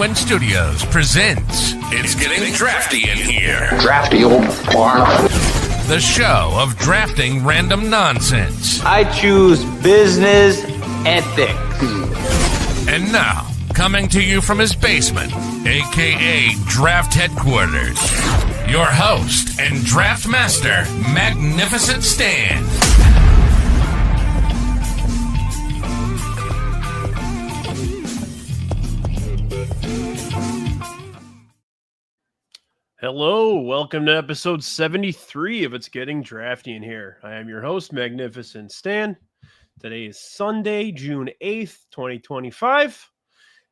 Penguin Studios presents It's Getting Drafty in Here. Drafty old barn. The show of drafting random nonsense. I choose business ethics. And now, coming to you from his basement, a.k.a. Draft Headquarters, your host and draft master, Magnificent Stan. Hello, welcome to episode 73 of It's Getting Drafty in Here. I am your host, Magnificent Stan. Today is Sunday, June 8th, 2025.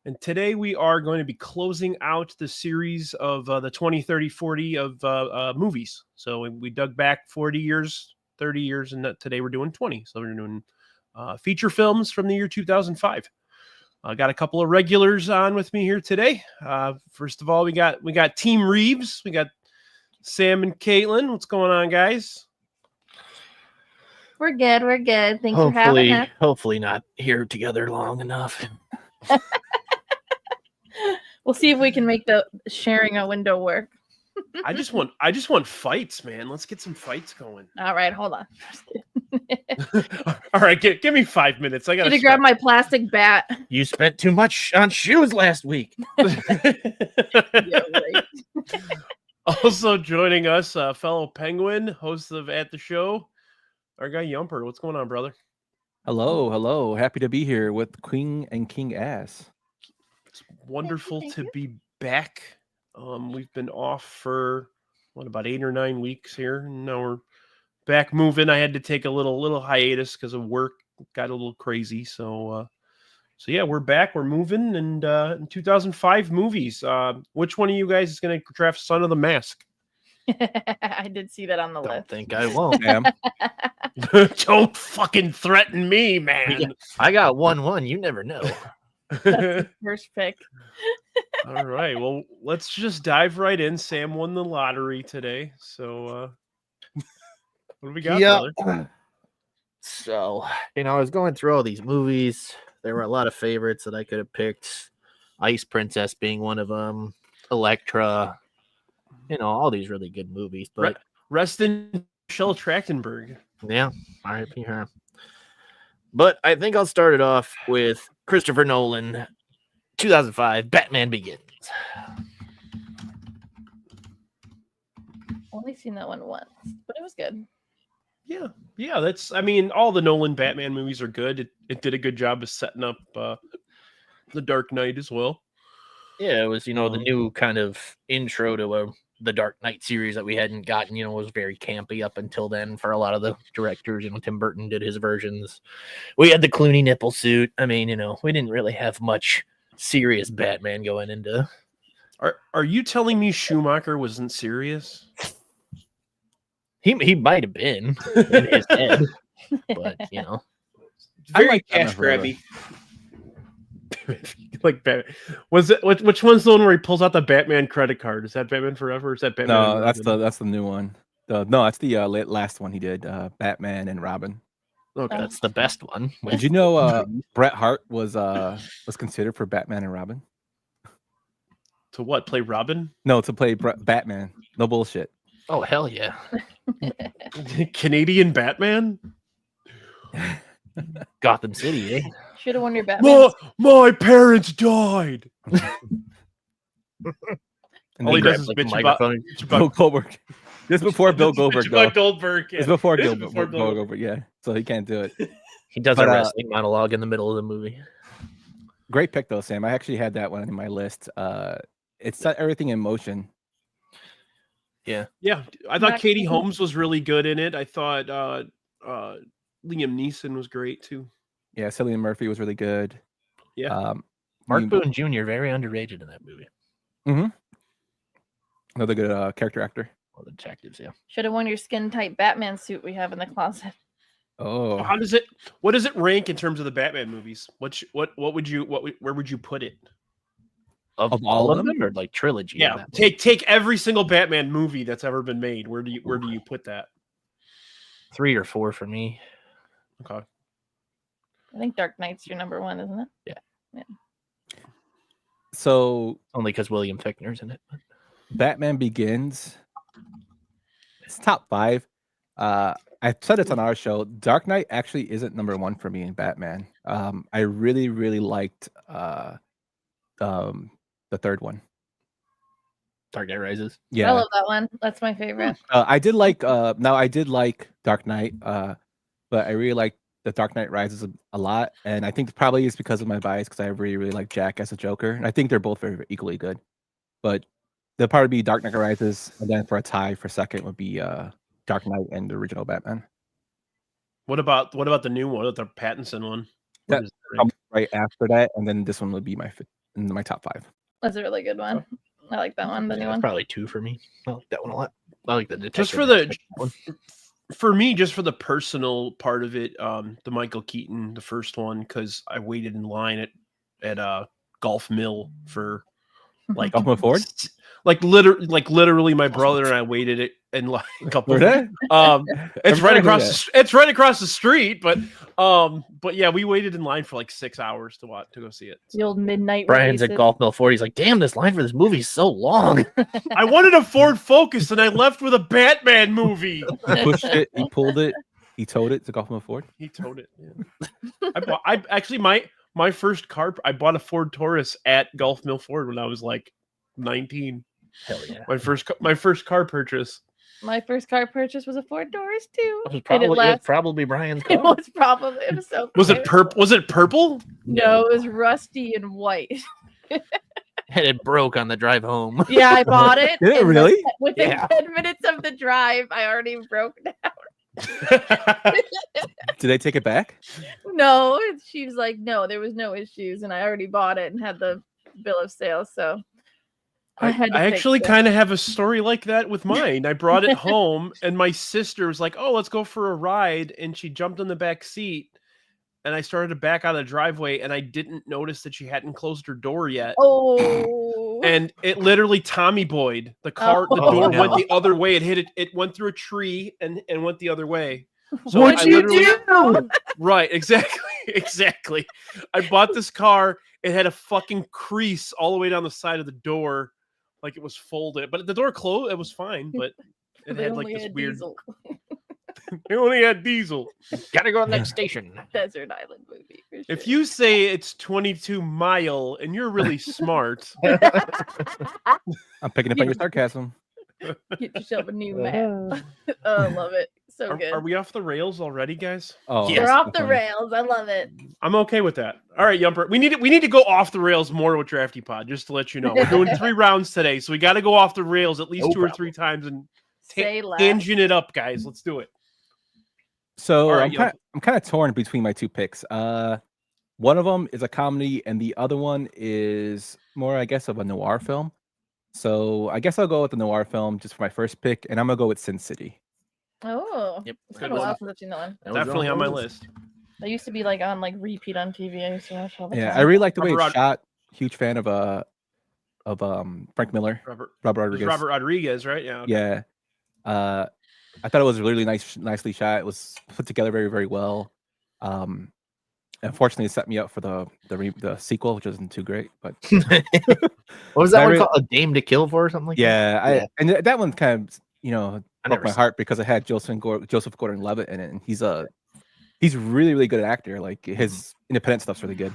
And today we are going to be closing out the series of the 20, 30, 40 of movies. So we dug back 40 years, 30 years, and today we're doing 20. So we're doing feature films from the year 2005. I got a couple of regulars on with me here today. First of all, we got Team Reeves. We got Sam and Katelyn. What's going on, guys? We're good. We're good. Thanks for having us. Hopefully not here together long enough. We'll see if we can make the sharing a window work. I just want fights, man. Let's get some fights going. All right, hold on. All right, give me 5 minutes. I gotta grab my plastic bat. You spent too much on shoes last week. Yeah, right. Also joining us, fellow Penguin, host of At the Show, our guy Yumper. What's going on, brother? Hello. Happy to be here with Queen and King Ass. It's wonderful to be back. We've been off for about 8 or 9 weeks here, and now we're back moving. I had to take a little hiatus because of work. Got a little crazy, so yeah, we're back. We're moving, and in 2005 movies. Which one of you guys is going to draft Son of the Mask? I did see that on the list. Don't think I won't. Don't fucking threaten me, man. I got 1-1. You never know. First pick. All right, well, let's just dive right in. Sam won the lottery today, so what do we got, brother? So, I was going through all these movies. There were a lot of favorites that I could have picked. Ice Princess being one of them. Elektra. All these really good movies. But rest in Michelle Trachtenberg. Yeah, R.I.P. her. But I think I'll start it off with Christopher Nolan, 2005, Batman Begins. Only seen that one once, but it was good. Yeah. That's. All the Nolan Batman movies are good. It did a good job of setting up the Dark Knight as well. Yeah, it was the new kind of intro to the Dark Knight series that we hadn't gotten. It was very campy up until then for a lot of the directors. Tim Burton did his versions. We had the Clooney nipple suit. We didn't really have much serious Batman going into. Are you telling me Schumacher wasn't serious? He might have been in his head, but very cash grabby. Like Batman. Was it which one's the one where he pulls out the Batman credit card? Is that Batman Forever? Or is that Batman? No, that's the new one. That's the last one he did. Batman and Robin. Okay, that's the best one. Did you know Bret Hart was considered for Batman and Robin? To what? Play Robin? No, to play Batman. No bullshit. Oh hell yeah! Canadian Batman. Gotham City, eh? Should have won your Batman. My parents died. And all he does is bitch about Bill Goldberg. This is before Bill Goldberg. Goldberg. Yeah. It's before Goldberg. Yeah, so he can't do it. He does a wrestling monologue in the middle of the movie. Great pick though, Sam. I actually had that one in my list. It set everything in motion. Yeah. I thought Katie Holmes was really good in it. I thought Liam Neeson was great too. Yeah, Cillian Murphy was really good. Yeah. Mark Boone Jr. very underrated in that movie. Mm-hmm. Another good character actor. Well, the detectives, yeah. Should have won your skin tight Batman suit we have in the closet. Oh. What does it rank in terms of the Batman movies? Where would you put it? Of all of them, or like trilogy? Yeah. Take every single Batman movie that's ever been made. Where do you put that? 3 or 4 for me. Okay. I think Dark Knight's your number one, isn't it? Yeah. So Only because William Fichtner's in it. Batman Begins. It's top 5. I said it's on our show. Dark Knight actually isn't number 1 for me in Batman. I really, really liked the third one. Dark Knight Rises. Yeah, I love that one. That's my favorite. I did like. Now I did like Dark Knight, but I really like the Dark Knight Rises a lot, and I think probably it's because of my bias because I really, really like Jack as a Joker, and I think they're both very, very equally good. But there'll probably be Dark Knight Rises, and then for a tie for second would be Dark Knight and the original Batman. What about the new one, the Pattinson one? Where That does it rank? comes right after that, and then this one would be in my top 5. That's a really good one. I like that one. The new That's one. probably 2 for me. I like that one a lot. I like the detective. Just for for me, just for the personal part of it, the Michael Keaton, the first one, because I waited in line at Golf Mill for like Golf Mill Ford? literally my brother and I waited it in like a couple. Were they? It's right across. It's right across the street, but yeah, we waited in line for like 6 hours to go see it. The old midnight. Brian's at releases. Golf Mill 40. He's like, damn, this line for this movie is so long. I wanted a Ford Focus, and I left with a Batman movie. He pushed it, he pulled it, he towed it to Golf Mill Ford. He towed it. Yeah. I actually my first car. I bought a Ford Taurus at Golf Mill Ford when I was like 19. Hell yeah. My first car purchase. My first car purchase was a Ford Taurus too. It was And it lasts- probably Brian's It car. was probably. It was so. Was it cute. purple? Was it purple? No, it was rusty and white. And it broke on the drive home. Yeah, I bought it. Did it and really? Within Yeah. 10 minutes of the drive, I already broke down. Did they take it back? No, she was like, no, there was no issues, and I already bought it and had the bill of sale, so I had to I fix actually it. kind of have a story like that with mine. I brought it home, and my sister was like, "Oh, let's go for a ride," and she jumped in the back seat, and I started to back out of the driveway, and I didn't notice that she hadn't closed her door yet. Oh, And it literally Tommy Boyed. The door Oh, no. went the other way. It went through a tree and went the other way. So What'd I you literally- do? Right, exactly. I bought this car. It had a fucking crease all the way down the side of the door, like it was folded. But the door closed. It was fine, but it they had like only this had weird. diesel. It only had diesel. Gotta go to the next station. Desert Island movie. For If sure. you say it's 22 mile and you're really smart, I'm picking up on your sarcasm. Get yourself a new map. Oh, I love it. So good. are we off the rails already, guys? Oh, Yes. We're off the definitely. rails. I love it. I'm okay with that. All right, Yumper. We need to go off the rails more with Drafty Pod, just to let you know. We're doing 3 rounds today, so we got to go off the rails at least No 2 or problem. 3 times and Say less. tangent it up, guys. Let's do it. So All right, I'm kind of torn between my 2 picks. One of them is a comedy, and the other one is more, I guess, of a noir film. So I guess I'll go with the noir film just for my first pick, and I'm gonna go with Sin City. Oh, Yep. it's Good been a while one. since I've seen that one. That was Definitely wrong on my roses. list. That used to be like on like repeat on TV. I used to watch all the Yeah, time. I really like the way Robert it's shot. Huge fan of Frank Miller, Robert Robert it was Rodriguez. Robert Rodriguez, right? Yeah. Okay. Yeah. I thought it was really nicely shot. It was put together very, very well. Unfortunately, it set me up for the sequel, which isn't too great. But What was that I one really- called? A Dame to Kill For or something like that? yeah, and that one kind of I broke never my saw heart because it had Joseph Gordon-Levitt in it, and he's really, really good actor. Like his independent stuff's really good.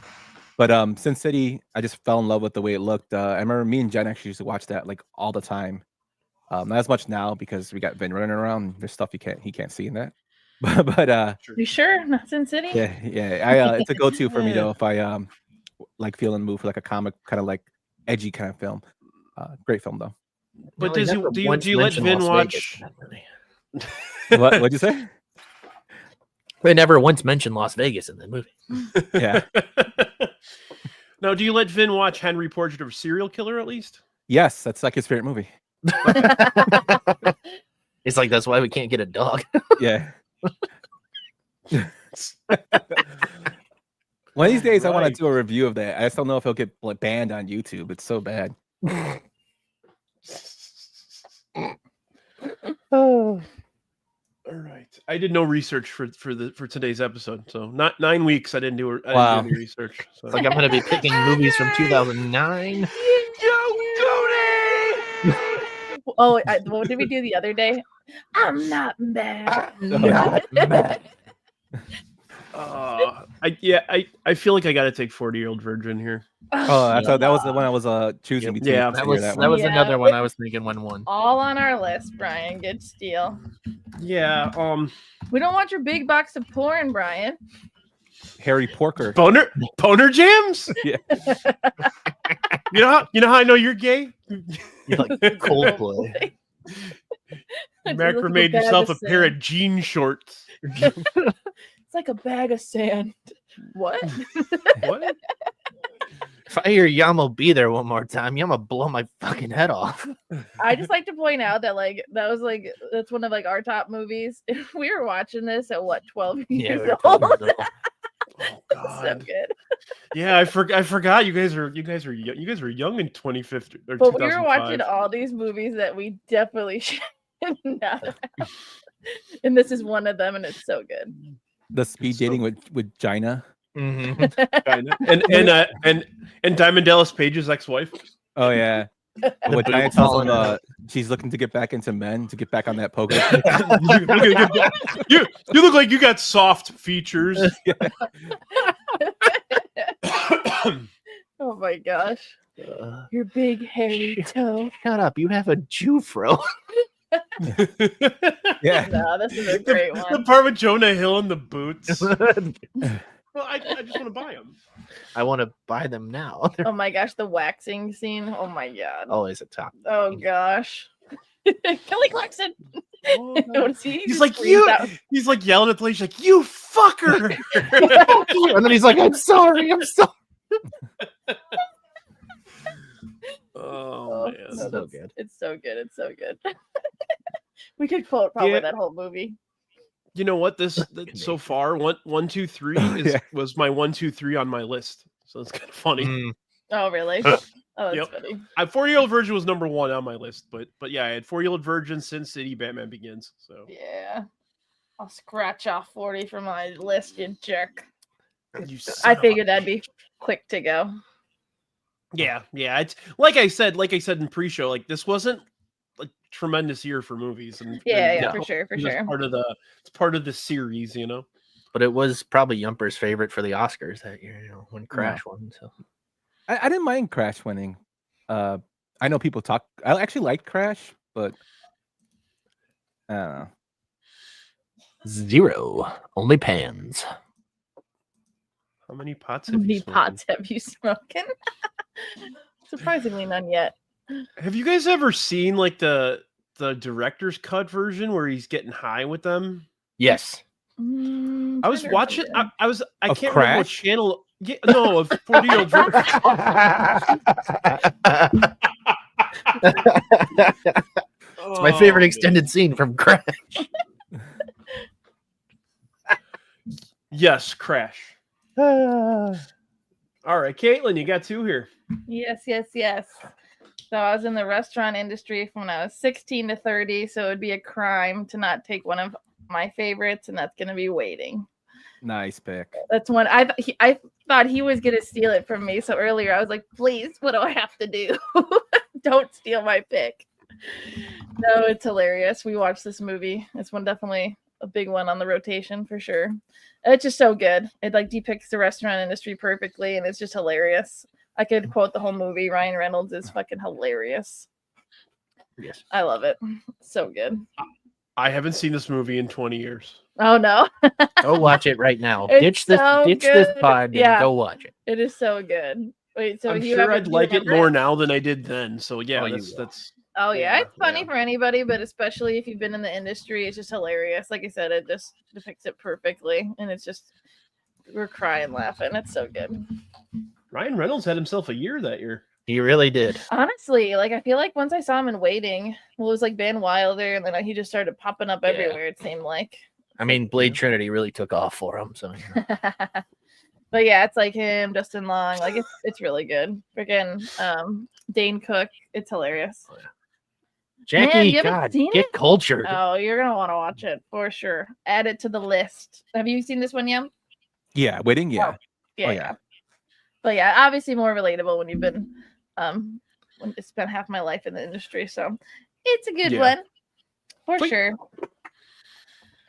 But Sin City, I just fell in love with the way it looked. I remember me and Jen actually used to watch that like all the time. Not as much now because we got Vin running around. There's stuff he can't see in that. But You sure? Not Sin City? yeah. It's a go-to for me though if I like feeling the mood for like a comic kind of like edgy kind of film. Great film though. But No, he do never you once let mentioned Vin Las Vegas watch? in that movie. What'd you say? They never once mentioned Las Vegas in the movie. Yeah. No, do you let Vin watch Henry Portrait of a Serial Killer at least? Yes, that's like his favorite movie. It's like that's why we can't get a dog. Yeah. One of these days, I want Right. to do a review of that. I just don't know if it'll get like, banned on YouTube. It's so bad. All right. I did no research for today's episode, so not 9 weeks. I didn't do Wow. any research. So. Like I'm gonna be picking movies from 2009. Oh, what did we do the other day? I'm not mad. I feel like I got to take 40-Year-Old Virgin here. Oh, that was the one I was choosing between. Yeah, That consider was one. another one I was thinking won. All on our list, Brian. Good steal. Yeah. We don't want your big box of porn, Brian. Harry Porker. Boner jams. Yeah. You know how I know you're gay? You like Coldplay. Macro made yourself a pair of jean shorts. It's like a bag of sand. What? What? If I hear Yamo be there one more time, Yamo blow my fucking head off. I just like to point out that that's one of our top movies. If we were watching this at 12 years old. Oh God. So good. Yeah, I forgot you guys were young in 2015 or But we 2005. were watching all these movies that we definitely should not have. And this is one of them, and it's so good. The speed dating with Gina. Mm-hmm. and Diamond Dallas Page's ex-wife. Oh yeah. What Gina tells him she's looking to get back into men, to get back on that poker. you look like you got soft features. Oh my gosh. Your big hairy toe. Shut up! You have a Jufro. Yeah. No, this is a great one. The part with Jonah Hill in the boots. Well, I just want to buy them. I want to buy them now. Oh my gosh, the waxing scene. Oh my god. Always a top. Oh gosh. Kelly Clarkson. He's like He's like yelling at the lady. He's like, "You fucker!" And then he's like, "I'm sorry. I'm sorry." Oh man, so good. It's so good. It's so good. We could quote probably that whole movie. You know what? This so far, 1, 2, 3 was my 1, 2, 3 on my list. So it's kind of funny. Oh really? Oh, that's funny. 4-Year-Old Virgin was number 1 on my list, but yeah, I had 4-Year-Old Virgin, Sin City, Batman Begins. So yeah, I'll scratch off 40 from my list, you jerk. I figured that'd be quick to go. Yeah. It's like I said in pre-show, like this wasn't a tremendous year for movies, and for sure. It's part of the series, you know. But it was probably Yumper's favorite for the Oscars that year, when Crash won. So I didn't mind Crash winning. I know people talk. I actually liked Crash, but I don't know. 0, only pans. How many pots have you smoking? Surprisingly, none yet. Have you guys ever seen like the director's cut version where he's getting high with them? Yes. I was watching. I can't Crash? remember what channel. Yeah, no, of 40-Year-Old Virgin. It's my favorite extended scene from Crash. Yes, Crash. All right, Katelyn, you got 2 here. Yes. So I was in the restaurant industry from when I was 16 to 30, so it'd be a crime to not take one of my favorites, and that's going to be Waiting. Nice pick. That's one I thought he was going to steal it from me. So earlier I was like, please, what do I have to do? Don't steal my pick. No, it's hilarious. We watched this movie. It's definitely a big one on the rotation for sure. It's just so good. It depicts the restaurant industry perfectly, and it's just hilarious. I could quote the whole movie. Ryan Reynolds is fucking hilarious. Yes. I love it. So good. I haven't seen this movie in 20 years. Oh no. Go watch it right now. It's Ditch so this good. pod and go watch it. It is so good. Wait, so I'm you sure I'd like it more it? now than I did then. So yeah, Oh, that's Oh yeah, it's funny yeah. for anybody, but especially if you've been in the industry, it's just hilarious. Like I said, it just depicts it perfectly, and it's just we're crying laughing. It's so good. Ryan Reynolds had himself a year that year. He really did. Honestly, I feel like once I saw him in Waiting, it was like Van Wilder, and then he just started popping up everywhere. It seemed like. I mean, Blade Trinity really took off for him. So. But yeah, it's like him, Justin Long. It's really good. Freaking Dane Cook. It's hilarious. Oh, yeah. Jackie, you haven't God, seen get it? cultured. Oh, you're gonna want to watch it for sure. Add it to the list. Have you seen this one yet? Yeah, Waiting. Yeah. Yeah, Oh, yeah. But yeah, obviously more relatable when you've been when you spent half my life in the industry. So it's a good one for sure.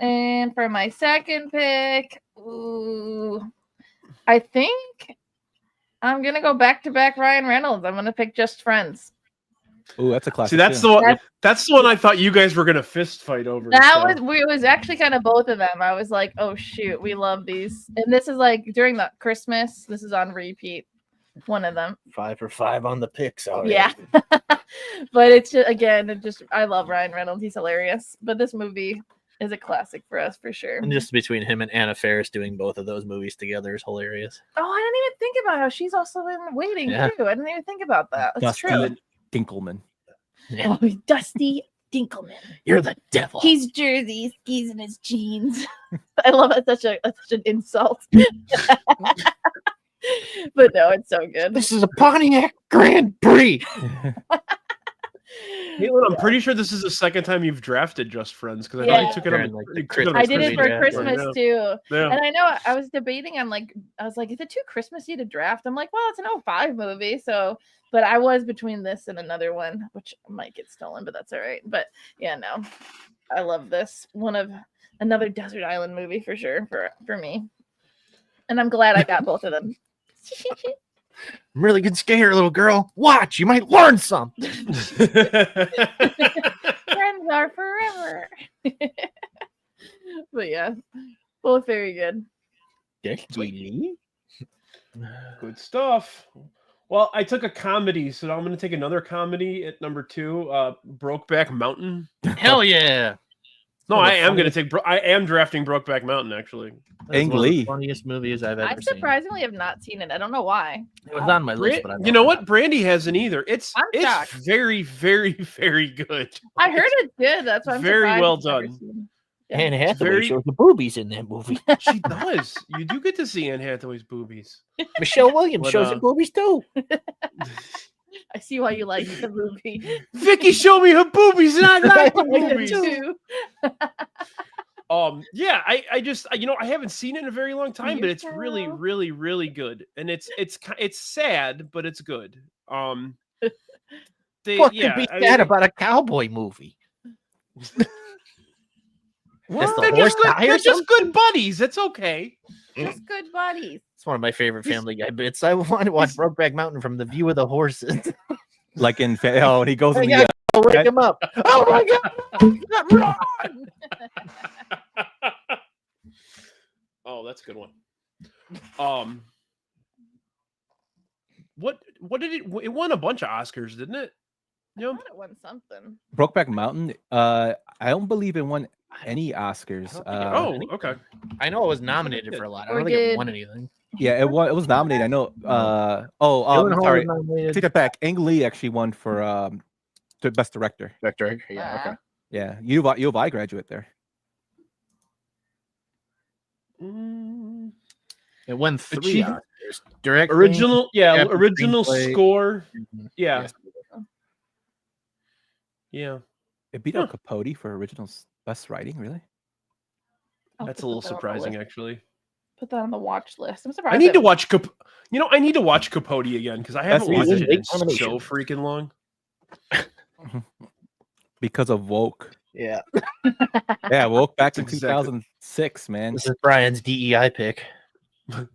And for my second pick, I think I'm gonna go back to back Ryan Reynolds. I'm gonna pick Just Friends. Oh, that's a classic. See, that's the one. That's the one I thought you guys were gonna fist fight over. It was actually kind of both of them. I was like, oh shoot, we love these. And this is like during the Christmas. This is on repeat. One of them. 5 for 5 on the picks already. Yeah. But it's just, again, I love Ryan Reynolds. He's hilarious. But this movie is a classic for us for sure. And just between him and Anna Faris doing both of those movies together is hilarious. Oh, I didn't even think about how she's also in Waiting too. I didn't even think about that. That's Dusty true. Dinkelman. Yeah. Oh, Dusty Dinkelman. You're the devil. He's Jersey, skis in his jeans. I love it. That's such an insult. But no, it's so good. This is a Pontiac Grand Prix. Caitlin, I'm pretty sure this is the second time you've drafted Just Friends because I know you took it on Like the the Christmas. I did it for Yeah. Christmas too. Yeah. And I know I was debating. I was like, is it too Christmassy to draft? I'm like, well, it's an 05 movie. So, but I was between this and another one, which might get stolen, but that's all right. But yeah, no, I love this. Another desert island movie for sure for me. And I'm glad I got both of them. I'm really good skater, little girl. Watch, you might learn something. Friends are forever. But yeah, both very good. Sweetie. Good stuff. Well, I took a comedy, so I'm going to take another comedy at number 2, Brokeback Mountain. Hell yeah. No, I am going to take. I am drafting Brokeback Mountain actually. That's Ang one of the Lee. funniest movies I've ever I seen. surprisingly have not seen it. I don't know why. It was on my list, but I You know what? Brandy hasn't either. It's shocked. very, very, very good. I heard it's good. That's why I'm Very surprised well I've never done. seen Anne Hathaway very- shows the boobies in that movie. She does. You do get to see Anne Hathaway's boobies. Michelle Williams But, shows the boobies too. it. I see why you like the movie. Vicky showed me her boobies, and I like the I did movies. too. Yeah, I just I haven't seen it in a very long time, Me but it's too. really, really, really good, and it's sad, but it's good. What could be sad about a cowboy movie? That's the They're horse just good. die or They're just something? good buddies. It's okay. Just good buddies. It's one of my favorite Family Guy bits. I want to watch Brokeback Mountain from the view of the horses. Like in and he goes in Yeah, the I'll wake him up. Oh my god! Run! Oh, that's a good one. What did it won a bunch of Oscars, didn't it? I Yeah. thought it won something. Brokeback Mountain. I don't believe it won any Oscars. Oh, okay. I know it was nominated for a lot. I Or don't think it did- won anything. yeah, it was nominated. I know. Gyllenhaal Sorry, was nominated. take that back. Ang Lee actually won for the best director. Director. Yeah, okay. Yeah, U of I graduate there. Mm, It won 3 Achieve- Oscars. Directing, original Adapted original screenplay. score. Mhm. Yeah. Yes. Yeah. It beat out Capote for original best writing. Really? I'll That's put a little that on the surprising, list. actually. Put that on the watch list. I'm surprised. I need to watch I need to watch Capote again because I haven't That's watched easy. it in Combination. so freaking long. Because of Woke. Yeah. Yeah, Woke back in That's exactly- 2006, man. This is Brian's DEI pick.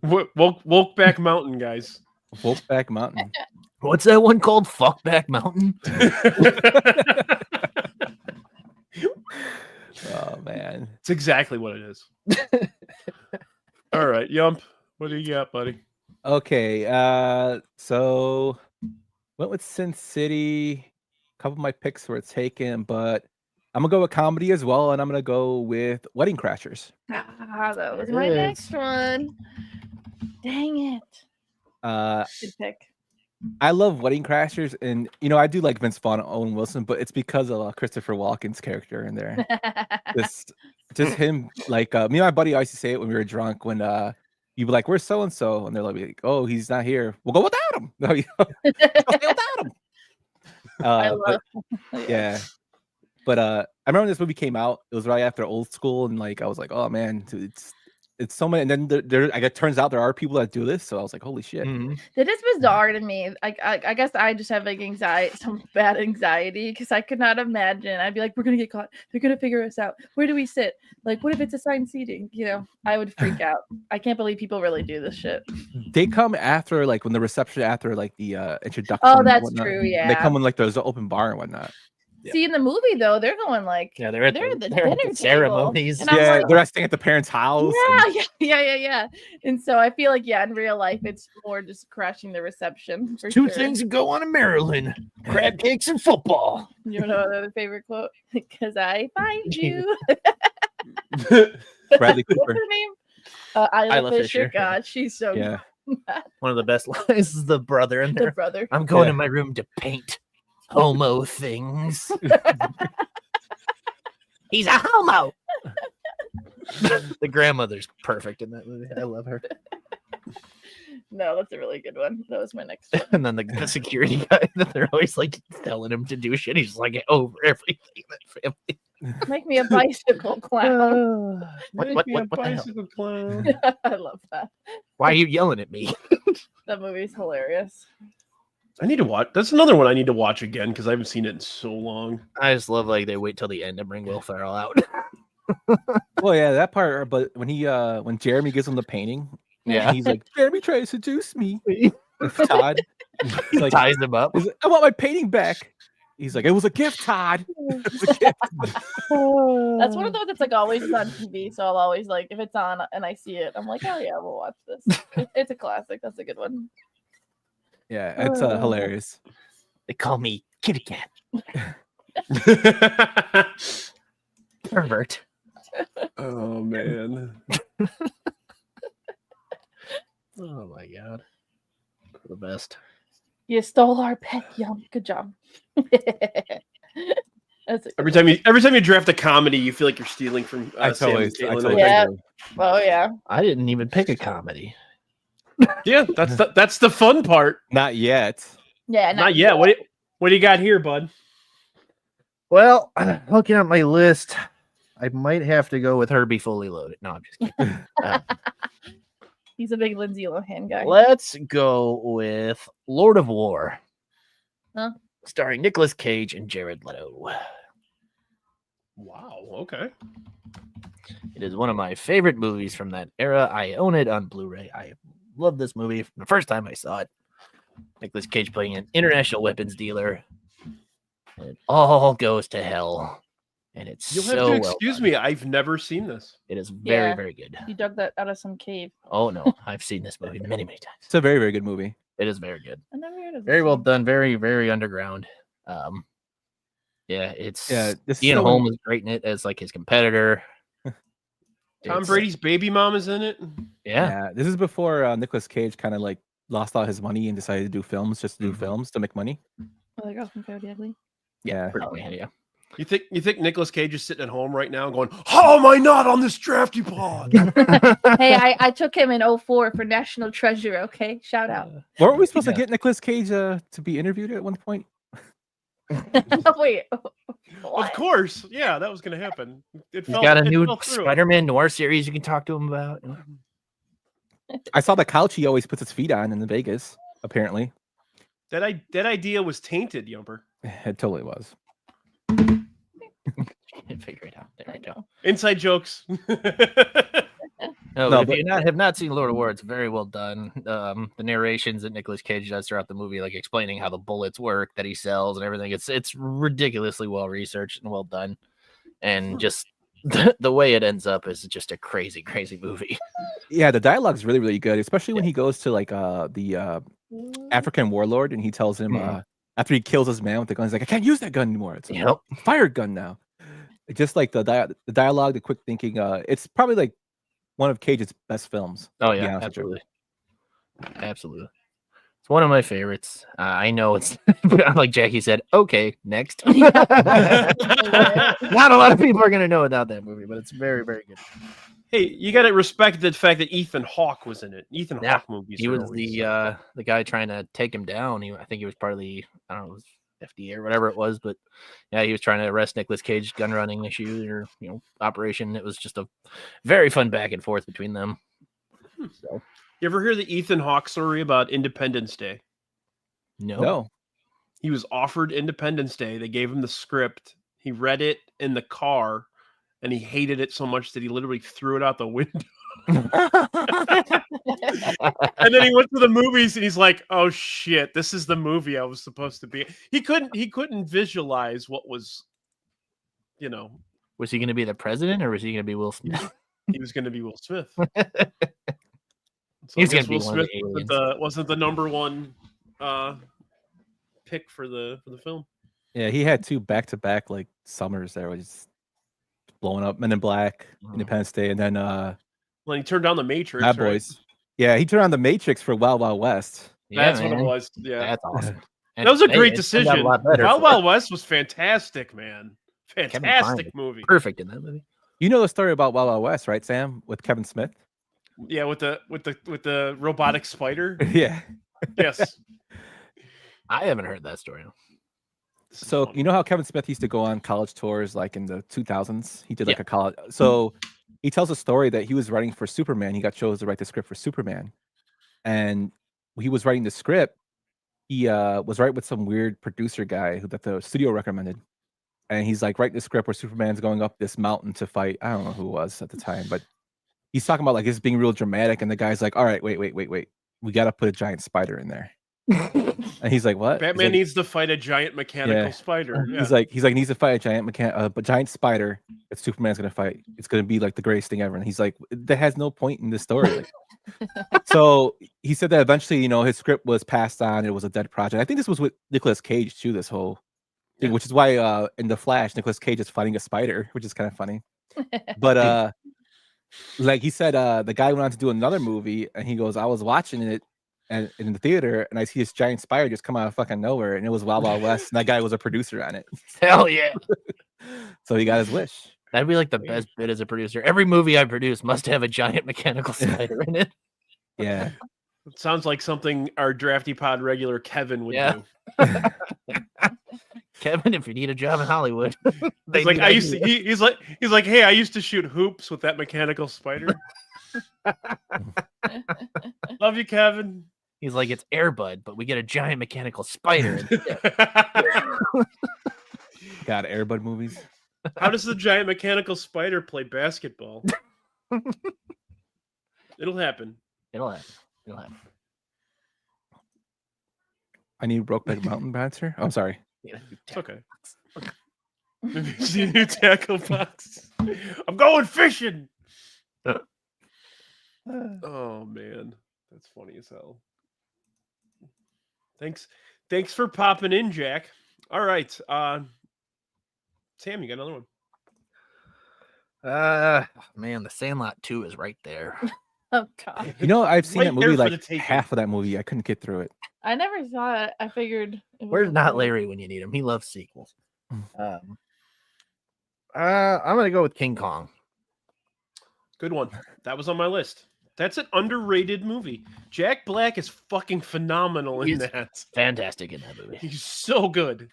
Woke back mountain, guys. Woke back Mountain. What's that one called? Fuckback Mountain? Oh man. It's exactly what it is. All right, Yump. What do you got, buddy? Okay, so went with Sin City. A couple of my picks were taken, but I'm gonna go with comedy as well, and I'm gonna go with Wedding Crashers. That was There my it is. next one. Dang it. Good pick. I love Wedding Crashers, and I do like Vince Vaughn and Owen Wilson, but it's because of Christopher Walken's character in there. Just him, like me and my buddy always used to say it when we were drunk. When you'd be like, "Where's so and so?" and they're like, "Oh, he's not here. We'll go without him." No, I'll stay without him. I But love yeah, But I remember when this movie came out. It was right after Old School, and like I was like, oh man, it's so many. And then I guess turns out there are people that do this. So I was like, holy shit. Mhm. That is bizarre to me. I guess I just have like anxiety, some bad anxiety, because I could not imagine. I'd be like, we're gonna get caught. They're gonna figure us out. Where do we sit? Like, what if it's assigned seating? You know, I would freak out. I can't believe people really do this shit. They come after like when the reception after like the introduction. Oh, and that's whatnot. true. Yeah. They come when like there's an open bar and whatnot. See, in the movie though, they're going like, Yeah, they're at they're the, at the they're at dinner the ceremonies. table. And I'm Yeah, like, they're staying at the parents' house. yeah. And so I feel like, in real life, it's more just crashing the reception. For Two sure. things that go on in Maryland: crab cakes and football. You know another favorite quote? Because I find you. Bradley What's Cooper. her name? Isla Isla Fisher. Fisher. God, she's so Yeah. One of the best lines is the brother in the there. brother. I'm going Yeah. to my room to paint homo things. He's a homo. The grandmother's perfect in that movie. I love her. No, that's a really good one. That was my next one. And then the security guy that they're always like telling him to do shit. He's like over everything in that family. Make me a bicycle clown. What Make me a the hell? bicycle clown. I love that. Why are you yelling at me? That movie's hilarious. I need to watch. That's another one I need to watch again because I haven't seen it in so long. I just love like they wait till the end to bring Will Ferrell out. Well, yeah, that part. But when Jeremy gives him the painting, Yeah. he's like, Jeremy tried to seduce me. Todd, he's like, Ties him up. he's like, I want my painting back. He's like, it was a gift, Todd. It was a gift. That's one of those that's like always on TV. So I'll always like, if it's on and I see it, I'm like, oh yeah, we'll watch this. It's a classic. That's a good one. Yeah, it's hilarious. They call me Kitty Cat. Pervert. Oh man. Oh my god. The best. You stole our pet, Yum. Good job. That's a Every good time you draft a comedy, you feel like you're stealing from Sam and Katelyn. Yeah. agree. one. Oh yeah. I didn't even pick a comedy. Yeah, that's the fun part. Not yet. Yeah. Not yet. What do you got here, bud? Well, looking at my list, I might have to go with Herbie Fully Loaded. No, I'm just kidding. He's a big Lindsay Lohan guy. Let's go with Lord of War. Huh? Starring Nicolas Cage and Jared Leto. Wow. Okay. It is one of my favorite movies from that era. I own it on Blu-ray. I love this movie from the first time I saw it. Nicolas Cage playing an international weapons dealer. And it all goes to hell. And it's You'll so have to well excuse done. me. I've never seen this. It is very, Yeah. very good. You dug that out of some cave. Oh no, I've seen this movie many, many times. It's a very, very good movie. It is very good. I never heard of Very this well one. done. Very, very underground. Yeah, it's This Ian is so- Holm is great in it as like his competitor. Tom It's- Brady's baby mom is in it. Yeah. Yeah, this is before Nicolas Cage kind of like lost all his money and decided to do films just to do films to make money. Oh, they go from Coyote Ugly. Yeah. Pretty much, yeah. You think Nicolas Cage is sitting at home right now going, "How am I not on this drafty pod?" Hey, I took him in 2004 for National Treasure. Okay, shout out. Weren't we supposed Yeah. to get Nicolas Cage to be interviewed at one point? Wait. Of What? course, yeah, that was going to happen. He's got a it new fell through. Spider-Man noir series you can talk to him about. I saw the couch he always puts his feet on in Vegas, apparently. That idea was tainted, Yumper. It totally was. Figure it out. There I we go. know. Inside jokes. No, No, if but- you have not seen Lord of War, it's very well done. The narrations that Nicolas Cage does throughout the movie, like explaining how the bullets work that he sells and everything, it's ridiculously well researched and well done. And just the way it ends up is just a crazy, crazy movie. Yeah, the dialogue's really, really good, especially when he goes to like the African warlord and he tells him after he kills his man with the gun, he's like, I can't use that gun anymore. It's a Yep. fire gun now. It's just like the dialogue, the quick thinking. It's probably like one of Cage's best films. Oh to be yeah, honest with you. absolutely, absolutely. It's one of my favorites. I know it's like Jackie said. Okay, next. Not a lot of people are gonna know about that movie, but it's very, very good. Hey, you got to respect the fact that Ethan Hawke was in it. Ethan Yeah, Hawke movies. He are was always- the guy trying to take him down. I think he was part of the. I don't know. It was FDA or whatever it was. But yeah, he was trying to arrest Nicolas Cage gun running issue or operation. It was just a very fun back and forth between them. So You ever hear the Ethan Hawke story about Independence Day? No. He was offered Independence Day. They gave him the script. He read it in the car, and he hated it so much that he literally threw it out the window. And then he went to the movies, and he's like, "Oh shit, this is the movie I was supposed to be." He couldn't visualize what was, Was he going to be the president or was he going to be Will Smith? He was going to be Will Smith. So He's I guess gonna be Will one of Smith the aliens. wasn't the number one pick for the film. Yeah, he had 2 back-to-back like summers there, was just blowing up. Men in Black, Independence Day, and then When he turned down the Matrix, Bad right? Boys. Yeah, he turned on the Matrix for Wild Wild West. That's man. what it was. Yeah, That's awesome. that was a great it turned out decision. a lot better Wild for Wild West was fantastic, man. Kevin Fantastic Kline. movie. Perfect in that movie. You know the story about Wild Wild West, right, Sam? With Kevin Smith? Yeah, with the robotic spider. Yeah. Yes. I haven't heard that story. This is So fun. you know how Kevin Smith used to go on college tours like in the 2000s? He did like a college. So he tells a story that he was writing for Superman. He got chosen to write the script for Superman. And he was writing the script. He was writing with some weird producer guy that the studio recommended. And he's like writing the script where Superman's going up this mountain to fight. I don't know who it was at the time, but he's talking about like this being real dramatic. And the guy's like, all right, wait. We got to put a giant spider in there. And he's like, what? Batman needs to fight a giant mechanical spider. Yeah. He's like needs to fight a giant spider that Superman's gonna fight. It's gonna be like the greatest thing ever. And he's like, that has no point in this story. So he said that eventually, his script was passed on. It was a dead project. I think this was with Nicolas Cage too. This whole thing, which is why in the Flash, Nicolas Cage is fighting a spider, which is kind of funny. But like he said, the guy went on to do another movie, and he goes, I was watching it. And in the theater, and I see this giant spider just come out of fucking nowhere, and it was Wild Wild West, and that guy was a producer on it. Hell yeah. So he got his wish. That'd be like the best bit as a producer. Every movie I produce must have a giant mechanical spider in it. Yeah. It sounds like something our Drafty Pod regular Kevin would Yeah. do. Kevin, if you need a job in Hollywood. He's like, he's like, hey, I used to shoot hoops with that mechanical spider. Love you, Kevin. He's like, it's Airbud, but we get a giant mechanical spider. God, Airbud movies. How does the giant mechanical spider play basketball? It'll happen. It'll happen. I need Brokeback Mountain Bouncer. Oh, sorry. It's okay. Maybe it's a new tackle box. I'm going fishing. Oh man, that's funny as hell. Thanks for popping in, Jack. All right, Sam, you got another one. Man, The Sandlot 2 is right there. Oh god. I've seen Right that there movie for the like taking. half of that movie. I couldn't get through it. I never saw it. I figured it Where's was not okay. Larry when you need him? He loves sequels. I'm gonna go with King Kong. Good one. That was on my list. That's an underrated movie. Jack Black is fucking phenomenal in He's that. fantastic in that movie. He's so good.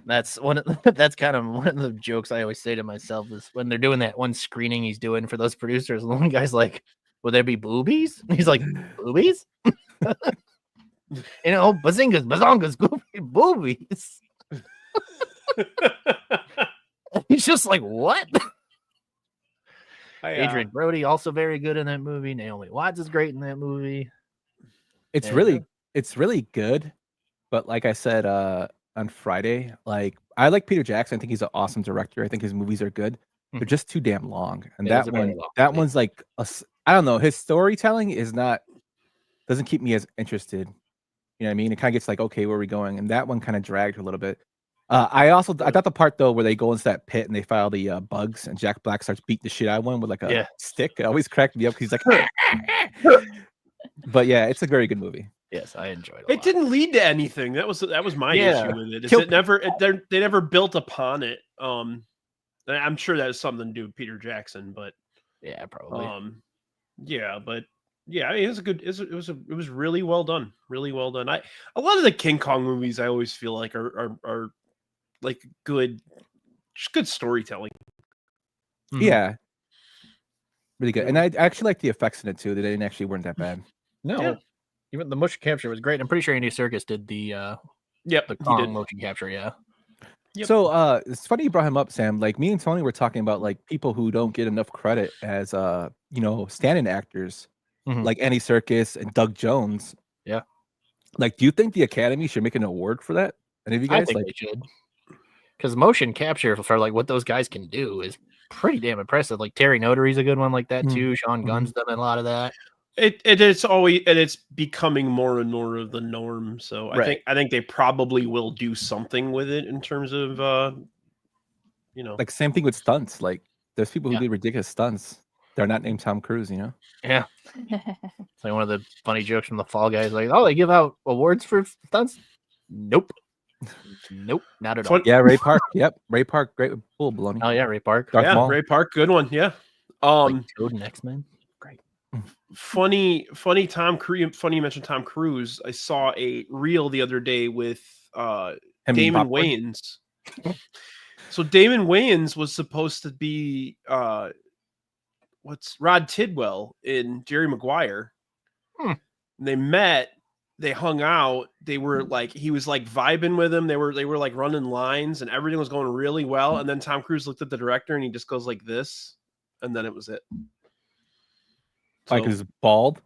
That's that's kind of one of the jokes I always say to myself is when they're doing that one screening he's doing for those producers, and the one guy's like, will there be boobies? And he's like, boobies? Bazingas, bazongas, boobies. He's just like, what? Adrian Brody also very good in that movie. Naomi Watts is great in that movie. It's Yeah. really good. But like I said on Friday, like I like Peter Jackson. I think he's an awesome director. I think his movies are good. They're just too damn long. And It is that a very one, long that movie. one's like I don't know. His storytelling doesn't keep me as interested. You know what I mean? It kind of gets like, okay, where are we going? And that one kind of dragged a little bit. I thought the part though where they go into that pit and they file the bugs and Jack Black starts beating the shit out of one with like a stick. It always cracked me up because he's like, but yeah, it's a very good movie. Yes, I enjoyed it. It didn't lead to anything. That was my issue with it. They never built upon it. I'm sure that has something to do with Peter Jackson, but Yeah, probably. yeah, but Yeah, I mean, it was a good. It was really well done. Really well done. A lot of the King Kong movies I always feel like are like good, just good storytelling. Mhm. Yeah, really good. And I actually like the effects in it too. They didn't actually weren't that bad. No, Yeah. even the motion capture was great. I'm pretty sure Andy Serkis did the Yep, the he Kong did. motion capture. Yeah. Yep. So it's funny you brought him up, Sam. Like me and Tony were talking about like people who don't get enough credit as stand-in actors, Mhm. like Andy Serkis and Doug Jones. Yeah. Like, do you think the Academy should make an award for that? Any of you I guys? think Like, they should. Because motion capture for like what those guys can do is pretty damn impressive. Like Terry Notary's a good one like that Mhm. too. Sean Gunn's done a lot of that. It's always, and it's becoming more and more of the norm. So Right. I think they probably will do something with it in terms of like same thing with stunts. Like, there's people who Yeah. do ridiculous stunts. They're not named Tom Cruise, you know? Yeah. It's like one of the funny jokes from the Fall Guys, like, oh, they give out awards for stunts? Nope. Nope, not at all. Fun- Yeah, Ray Park. Yep, Ray Park. Great with bull baloney. Oh yeah, Ray Park. Darth yeah, Maul. Ray Park, good one. Yeah. Like Toad and X-Men. Great. Funny Tom Cruise. Funny you mentioned Tom Cruise. I saw a reel the other day with Him eating Damon popcorn? Wayans. So Damon Wayans was supposed to be what's Rod Tidwell in Jerry Maguire. They met, they hung out, they were like, he was like vibing with him. They were like running lines and everything was going really well. And then Tom Cruise looked at the director and he just goes like this, and then it was it. Like, is bald?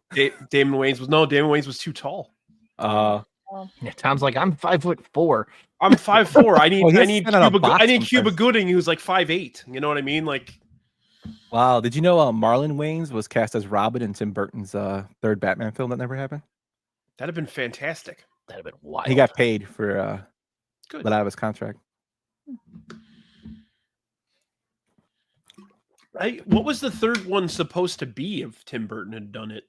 Damon Wayans was too tall. Yeah, Tom's like, I'm 5'4". I'm 5'4". I need Well, he has I need to stand on a Cuba box I need Cuba sometimes. Gooding, who's like 5'8". You know what I mean? Like, Wow. Did you know Marlon Wayans was cast as Robin in Tim Burton's third Batman film that never happened? that'd have been fantastic. That'd have been wild. He got paid for Good. let out of his contract. What was the third one supposed to be if Tim Burton had done it?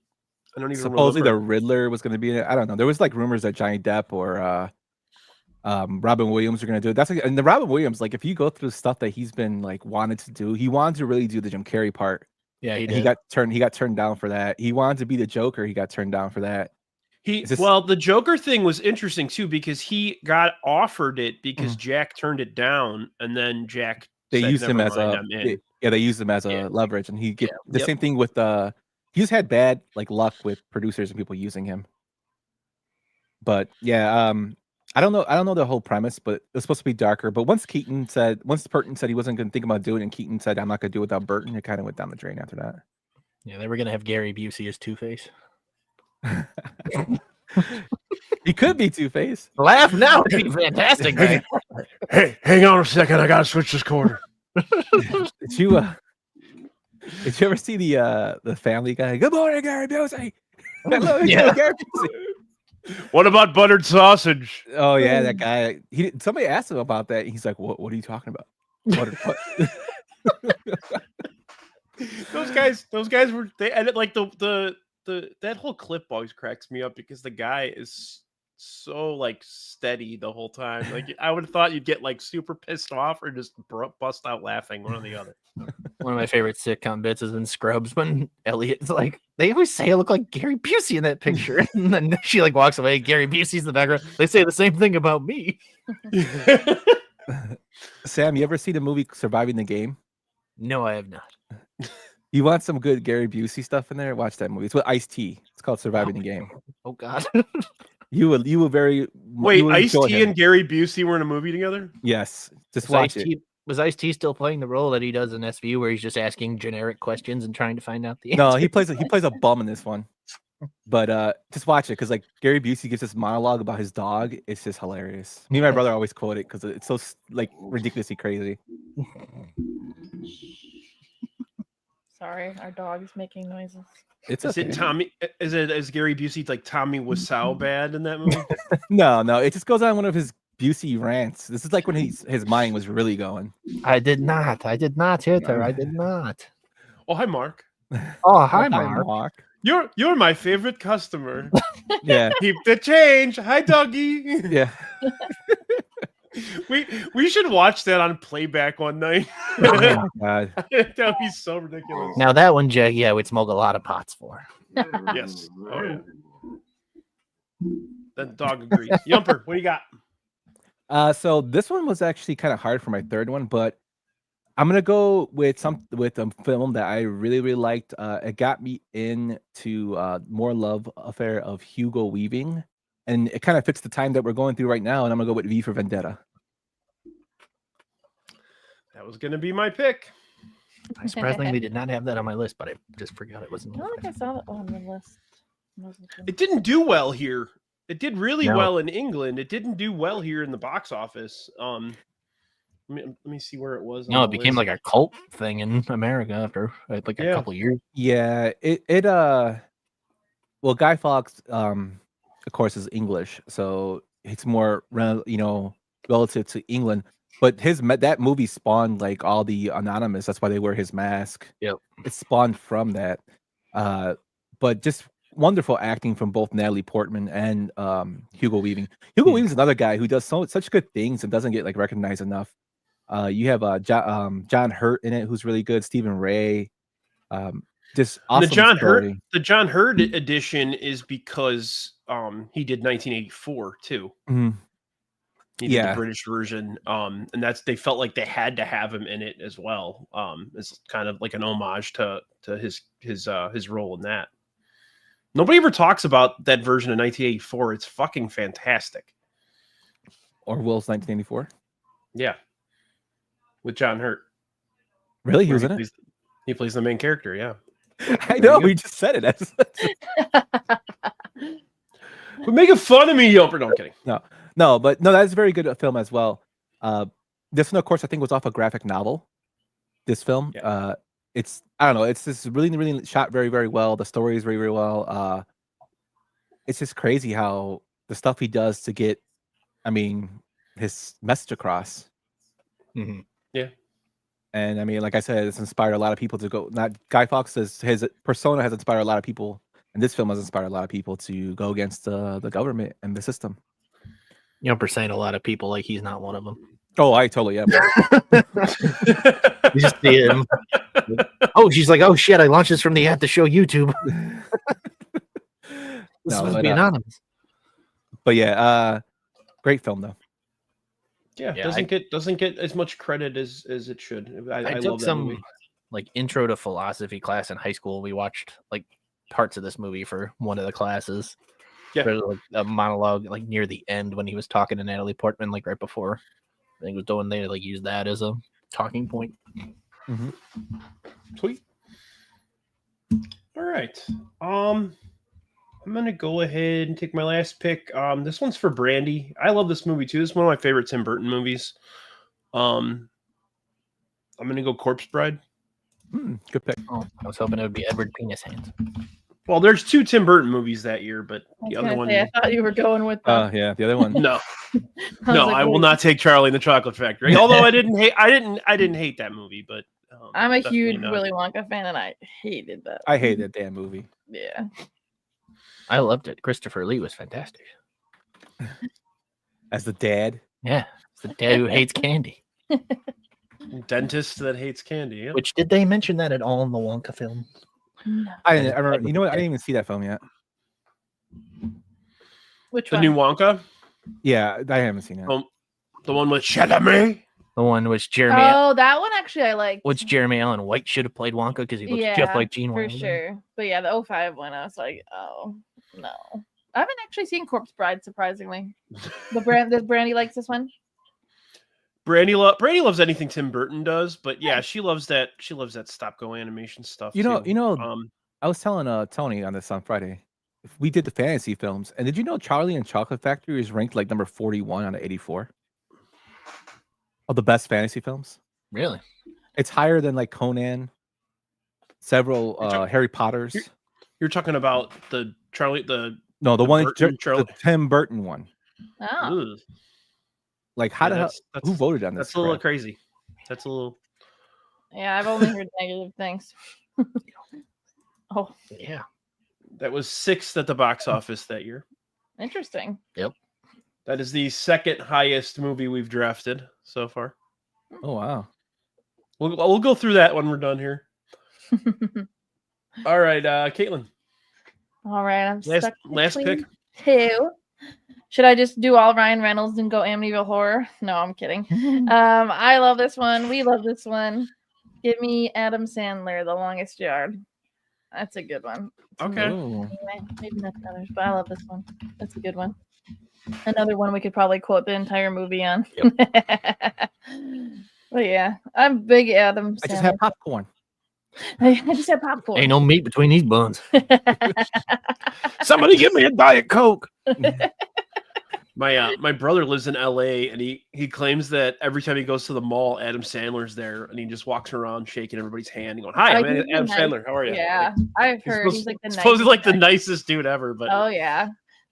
I don't even Supposedly the remember. Riddler was going to be in it. I don't know. There was like rumors that Johnny Depp or Robin Williams were going to do it. That's like, and the Robin Williams, like if you go through the stuff that he's been like wanted to do, he wanted to really do the Jim Carrey part. Yeah, he And did. he got turned down for that. He wanted to be the Joker. He got turned down for that. Well, the Joker thing was interesting too because he got offered it because Jack turned it down, and then Jack They said, used him "Never as mind, a I'm in." they used him as a leverage, and he get the Yep. same thing with he's had bad like luck with producers and people using him. But yeah, I don't know the whole premise, but it was supposed to be darker. But once Burton said he wasn't going to think about doing it, and Keaton said I'm not going to do it without Burton, it kind of went down the drain after that. Yeah, they were gonna have Gary Busey as Two-Face. He could be Two-Face. Laugh now, it'd be fantastic. Right? Hey, hang on a second, I gotta switch this quarter. Did you ever see the Family Guy? Good morning, Gary Busey. Hello, Yeah. Gary Busey. What about buttered sausage? Oh yeah, that guy. Somebody asked him about that. He's like, "What are you talking about?" Those guys were they edit like the that whole clip always cracks me up because the guy is so like steady the whole time. Like I would have thought you'd get like super pissed off or just bust out laughing, one or the other. One of my favorite sitcom bits is in Scrubs when Elliot's like, they always say I look like Gary Busey in that picture. And then she like walks away. Gary Busey's in the background. They say the same thing about me. Sam, you ever see the movie Surviving the Game? No, I have not. You want some good Gary Busey stuff in there? Watch that movie. It's with Ice-T. It's called Surviving the Game. Oh God. You will very Wait, you will enjoy Ice-T him. and Gary Busey were in a movie together? Yes, just watch it. Was Ice-T still playing the role that he does in SVU where he's just asking generic questions and trying to find out the answer? No, he plays a bum in this one. But just watch it because like Gary Busey gives this monologue about his dog. It's just hilarious. Me and my brother always quote it because it's so like ridiculously crazy. Sorry, our dog's making noises. It's Is okay. it Tommy? Is Gary Busey like Tommy Wiseau bad in that movie? No, it just goes on one of his Busey rants. This is like when his mind was really going. I did not hit her. I did not. Oh, hi, Mark. Oh, hi, Mark. You're my favorite customer. Yeah, Keep the change. Hi, doggy. yeah. We should watch that on playback one night. Oh my god. That would be so ridiculous. Now that one, Jay, yeah, we'd smoke a lot of pots for. Yes. Oh yeah. That dog agrees. Yumper, what do you got? So this one was actually kind of hard for my third one, but I'm gonna go with a film that I really, really liked. It got me into more love affair of Hugo Weaving, and it kind of fits the time that we're going through right now. And I'm gonna go with V for Vendetta. That was gonna be my pick. I surprisingly did not have that on my list, but I just forgot it wasn't. I don't think I saw that on the list. It didn't do well here. It did really No. well in England. It didn't do well here in the box office. Let me see where it was. No, on it the became list. like a cult thing in America after like a Yeah. couple years. Yeah, well, Guy Fawkes, of course, is English, so it's more relative to England. But that movie spawned like all the Anonymous. That's why they wear his mask. Yep. It spawned from that. But just wonderful acting from both Natalie Portman and Hugo Weaving. Hugo Weaving's another guy who does such good things and doesn't get like recognized enough. You have John Hurt in it, who's really good. Stephen Ray. Just awesome. The John Hurt edition is because he did 1984 too. Mhm. He did the British version, and they felt like they had to have him in it as well. It's kind of like an homage to his role in that. Nobody ever talks about that version of 1984. It's fucking fantastic. Orwell's 1984. Yeah, with John Hurt. Really, he was in it. He plays the main character. Yeah, I know. We just said it. We're making fun of me, Yumper. No, I'm kidding. No, but that's a very good film as well. This one, of course, I think was off a graphic novel. This film, Yeah. I don't know, it's just really, really shot very, very well. The story is very, very well. It's just crazy how the stuff he does to get, his message across. Mm-hmm. Yeah. And like I said, it's inspired a lot of people to go. Not Guy Fawkes, his persona has inspired a lot of people, and this film has inspired a lot of people to go against the government and the system. Yumper saying a lot of people like he's not one of them. Oh, I totally am. You just see him. Oh, she's like, oh shit! I launched this from the At the Show YouTube. This must be anonymous. But yeah, great film though. Yeah, doesn't get as much credit as it should. I took love that some movie. like intro to philosophy class in high school. We watched like parts of this movie for one of the classes. Yeah. There's like a monologue like near the end when he was talking to Natalie Portman, like right before I think it was doing. They like use that as a talking point. Mm-hmm. Sweet. All right. I'm gonna go ahead and take my last pick. This one's for Brandy. I love this movie too. This is one of my favorite Tim Burton movies. I'm gonna go Corpse Bride. Good pick. Oh, I was hoping it would be Edward Penis Hands. Well, there's 2 Tim Burton movies that year, but the other one. I thought you were going with. Yeah, the other one. No, I no, was like, I will wait. not take Charlie and the Chocolate Factory. Although I didn't hate that movie, but I'm a definitely huge not. Willy Wonka fan, and I hated that. I hate that damn movie. Yeah. I loved it. Christopher Lee was fantastic. As the dad. Yeah, it's the dad who hates candy. Dentist that hates candy. Yeah. Which did they mention that at all in the Wonka film? No. I remember. You know what? I didn't even see that film yet. Which The one? new Wonka, Yeah, I haven't seen it. the one with Chalamet. The one which Jeremy, Oh, that one actually I like. which Jeremy Allen White should have played Wonka because he looks just Yeah, like Gene for Wilder. sure. But yeah, the 05 one, I was like, oh no. I haven't actually seen Corpse Bride, surprisingly. Does Brandy likes this one? Brandy loves anything Tim Burton does, but yeah, she loves that stop go animation stuff. too. I was telling Tony on this on Friday. We did the fantasy films, and did you know Charlie and Chocolate Factory is ranked like number 41 out of 84 of the best fantasy films? Really? It's higher than like Conan, several Harry Potters. You're talking about the Charlie the No, the one Burton, the Tim Burton one. Oh. Ugh. Like how the hell? that's- Who voted on this? That's a little crap? crazy. That's a little. Yeah, I've only heard negative things. Oh, Yeah. That was 6th at the box office that year. interesting. Yep. That is the second highest movie we've drafted so far. Oh wow. We'll go through that when we're done here. All right, Katelyn. All right, I'm stuck last pick. between two. Should I just do all Ryan Reynolds and go Amityville Horror? No, I'm kidding. I love this one. We love this one. Give me Adam Sandler, The Longest Yard. That's a good one. Okay. Anyway, maybe not the others, but I love this one. That's a good one. Another one we could probably quote the entire movie on. Yep. But yeah, I'm big Adam Sandler. I just had popcorn. I just had popcorn. Ain't no meat between these buns. Somebody give me a Diet Coke. My brother lives in LA, and he claims that every time he goes to the mall, Adam Sandler's there, and he just walks around shaking everybody's hand and going, "Hi, I'm Adam Sandler. How are you?" Yeah, I've heard he's like the supposedly like the nicest dude ever. But oh yeah,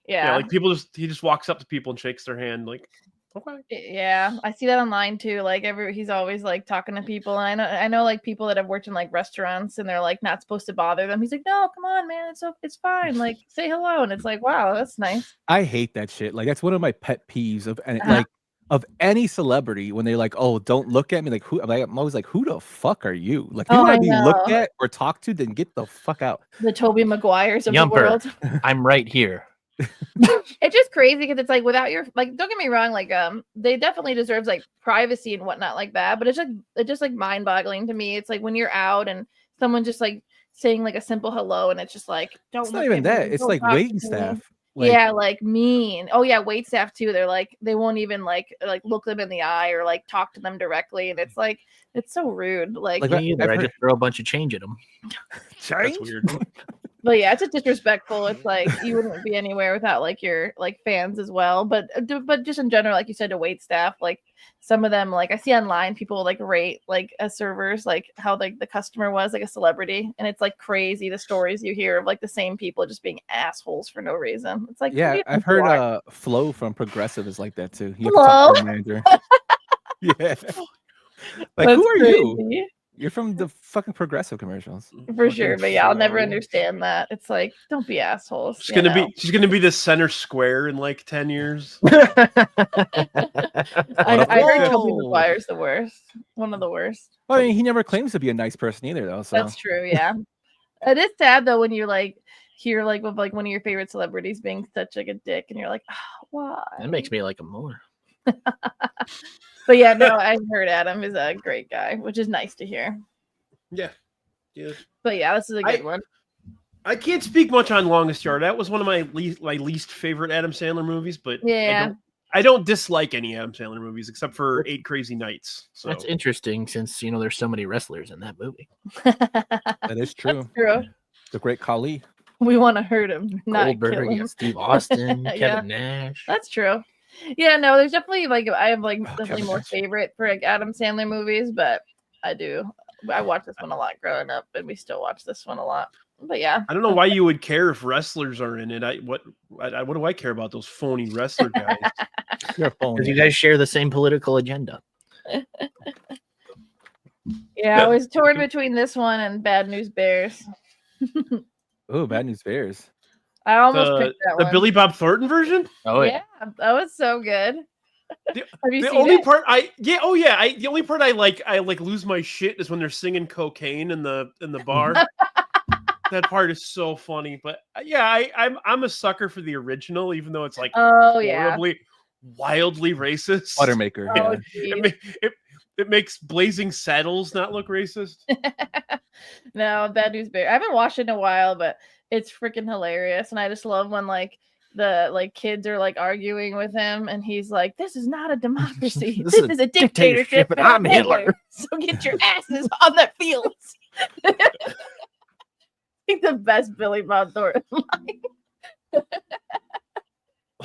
like he just walks up to people and shakes their hand, like, okay. Yeah, I see that online too. Like he's always like talking to people, and I know like people that have worked in like restaurants, and they're like not supposed to bother them. He's like, "No, come on, man, it's fine. Like say hello." And it's like, wow, that's nice. I hate that shit. Like that's one of my pet peeves of like of any celebrity when they like, oh, don't look at me. Like who? I'm always like, who the fuck are you? Like if you want to be looked at or talked to, then get the fuck out. The Tobey Maguires of Yumper, the world. I'm right here. It's just crazy because it's like without your like, don't get me wrong, like they definitely deserves like privacy and whatnot like that, but it's just like mind-boggling to me. It's like when you're out and someone just like saying like a simple hello, and it's just like, don't. It's not even that. It's like waiting staff. Like, yeah, like mean. Oh yeah, wait staff too. They're like they won't even like look them in the eye or like talk to them directly, and it's like it's so rude. Like me either. I just throw a bunch of change at them. That's weird. But yeah, it's just disrespectful. It's like you wouldn't be anywhere without like your like fans as well. But just in general, like you said, to wait staff, like some of them, like I see online, people like rate like as servers, like how like the customer was like a celebrity, and it's like crazy the stories you hear of like the same people just being assholes for no reason. It's like yeah, I've heard Flo from Progressive is like that too. You Hello? have to talk to the manager. Yeah, like That's who are crazy. you? You're from the fucking Progressive commercials. For sure, but yeah, I'll never understand that. It's like, don't be assholes. She's gonna be the center square in like 10 years. I heard Tobey Maguire's the worst. One of the worst. Well, I mean, he never claims to be a nice person either, though. So That's true, yeah. It is sad though when you like hear like of like one of your favorite celebrities being such like a dick, and you're like, oh, why? That makes me like him more. But yeah, no, I heard Adam is a great guy, which is nice to hear. Yeah. But yeah, this is a good one. I can't speak much on Longest Yard. That was one of my least favorite Adam Sandler movies, but yeah, I don't dislike any Adam Sandler movies except for 8 Crazy Nights. So that's interesting since there's so many wrestlers in that movie. That is true. That's true. The great Khali. We want to hurt him, not Goldberg, kill him. Steve Austin, Yeah. Kevin Nash. That's true. Yeah, no, there's definitely like I have like definitely more favorite for like Adam Sandler movies, but I watched this one a lot growing up, and we still watch this one a lot. But yeah, I don't know why you would care if wrestlers are in it. What do I care about those phony wrestler guys? Because you guys share the same political agenda. Yeah, I was torn between this one and Bad News Bears. Oh, Bad News Bears. I almost picked that one. The Billy Bob Thornton version? Oh yeah, that was so good. The Have you seen only it? part the only part I lose my shit is when they're singing cocaine in the bar. That part is so funny. But yeah, I'm a sucker for the original, even though it's like horribly, wildly racist. Buttermaker. Oh, Yeah. It makes Blazing Saddles not look racist. No, Bad News Bears. I haven't watched it in a while, but it's freaking hilarious, and I just love when like the like kids are like arguing with him, and he's like, "This is not a democracy. This is a dictatorship, and I'm Hitler. So get your asses on the fields." I think the best Billy Bob Thornton line.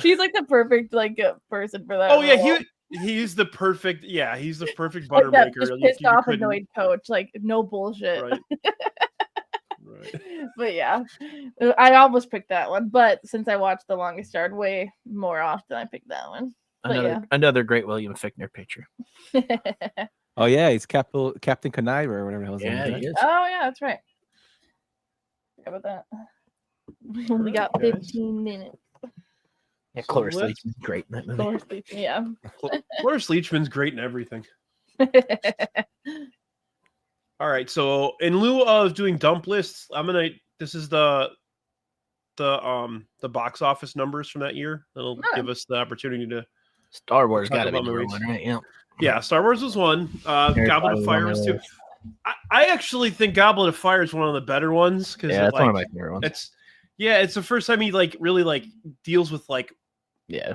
She's like the perfect like person for that. Oh yeah, role. he's the perfect Like that buttermaker. just pissed off annoyed coach, like no bullshit. Right. But yeah, I almost picked that one, but since I watched The Longest Yard way more often, I picked that one. Another great William Fichtner picture. Oh yeah, he's Captain Conniver or whatever the hell his name is. He is. Oh yeah, that's right. How about that? We only got 15 minutes. Yeah, Cloris So let's- Leachman's great in that movie. Cloris Leachman, yeah. Cloris Leachman's great in everything. All right, so in lieu of doing dump lists, this is the box office numbers from that year. That'll give us the opportunity to Star Wars talk got to be about number movies. one, right? Yeah. Yeah, Star Wars was one. Harry Goblet Potter of was Fire on my was two. list. I actually think Goblet of Fire is one of the better ones because Yeah, that's one of my favorite ones. it's the first time he really deals with Yeah.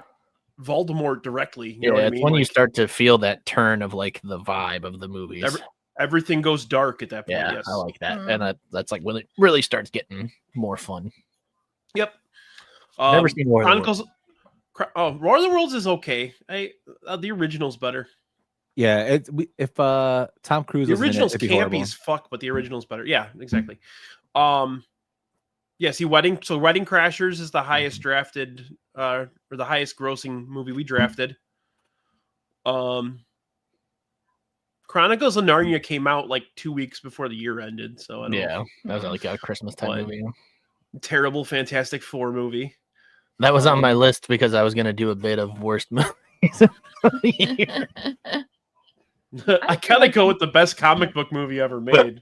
Voldemort directly. You Yeah, know what I it's mean? when you Like, start to feel that turn of like the vibe of the movies. everything goes dark at that point. Yeah, Yes. I like that. And that's like when it really starts getting more fun. Yep. Never seen War of the Chronicles. War of the Worlds is okay. The original's better. Yeah, if Tom Cruise The was in it, original's it'd be campy horrible. as fuck, but the original's better. Yeah, exactly. Yeah, see, Wedding Crashers is the highest drafted, or the highest grossing movie we drafted. Chronicles of Narnia came out like 2 weeks before the year ended, so I don't know. That was like a Christmas time But- movie. Terrible Fantastic Four movie. That was on my list because I was going to do a bit of worst movies of the year. I kind of go with the best comic book movie ever made.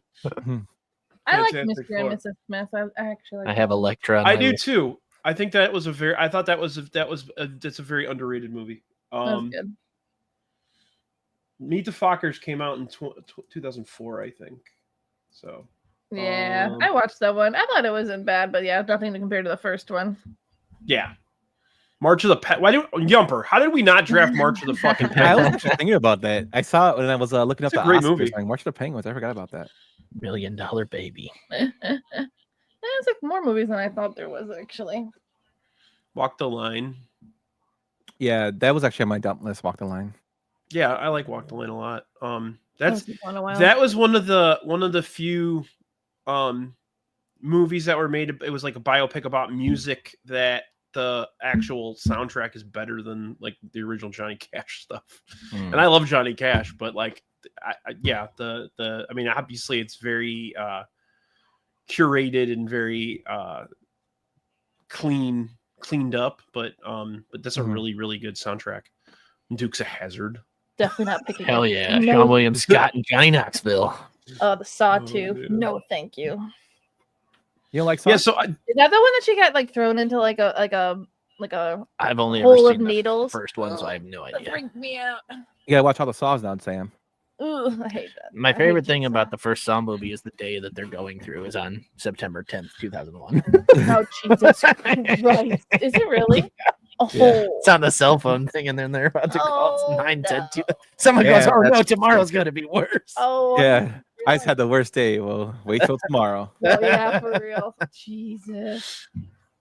I like Fantastic Mr. and Four. Mrs. Smith. I actually like I have Electra. On I my do list. too. I think that was that's a very underrated movie. that was good. Meet the Fockers came out in 2004, I think. So Yeah, I watched that one. I thought it wasn't bad, but yeah, nothing to compare to the first one. yeah, March of the Pet. Yumper? How did we not draft March of the fucking I was Penguins? actually thinking about that. I saw it when I was looking up It's a the great Oscars. movie. Like, March of the Penguins. I forgot about that. $1 Million Baby. There's like more movies than I thought there was actually. Walk the Line. Yeah, that was actually on my dump list. Walk the Line. Yeah, I like Walk the Line a lot. That was That was one of the few movies that were made. It was like a biopic about music that the actual soundtrack is better than like the original Johnny Cash stuff. And I love Johnny Cash, but like, I mean, obviously it's very curated and very cleaned up, but that's a really, really good soundtrack. Dukes of Hazzard. definitely not picking. Hell up. yeah. No. Sean William Scott and Johnny Knoxville. Oh, the Saw Oh, 2. dude. No, thank you. You don't like Yeah, Saw? so Is that the one that she got like thrown into like a I've only hole ever of seen the needles? first one, so I have no That idea. freaked me out. You gotta watch all the Saws now, Sam. Ooh, I hate that. My I hate favorite thing Saw. about the first Saw movie is the day that they're going through is on September 10th, 2001. Oh Jesus Christ! Is it really? Oh, Yeah. It's on the cell phone thing, and then they're about to call. Oh, It's 9, 10, no. 2. Someone Yeah, goes, "Oh no, that's- tomorrow's gonna be worse." oh Yeah, I just really? had the worst day. Well, wait till tomorrow. Oh, yeah, for real. Jesus.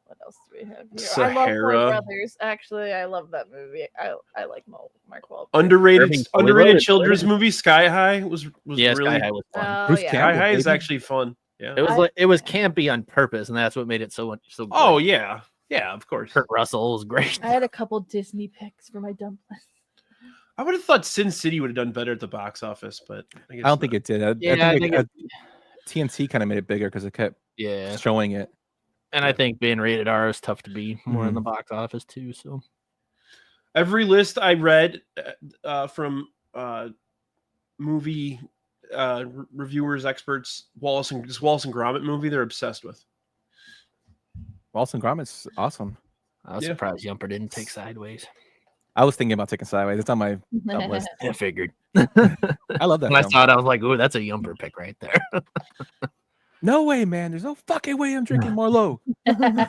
What else do we have here? I love Sahara. Four Brothers. Actually, I love that movie. I like Mark Wahlberg. underrated Irving Fully underrated Loaded. children's movie Sky High was Yeah, really Sky High was fun. Oh Bruce yeah. Campbell. Sky High is baby. actually fun. Yeah. It was like it was campy on purpose, and that's what made it so great. Oh yeah. Yeah, of course. Kurt Russell was great. I had a couple Disney picks for my dump list. I would have thought Sin City would have done better at the box office, but I guess I don't think it did. Yeah, I think think TNT kind of made it bigger because it kept Yeah, showing it. and I think being rated R is tough to be more in the box office too. So every list I read from movie reviewers, experts, Wallace and Gromit movie, they're obsessed with. Wallace & Gromit's awesome. I was Yeah. surprised Yumper didn't take Sideways. I was thinking about taking Sideways. It's on my dump list. I figured. I love that When I film. saw it, I was like, "Ooh, that's a Yumper pick right there." No way, man. There's no fucking way I'm drinking Marlowe. there,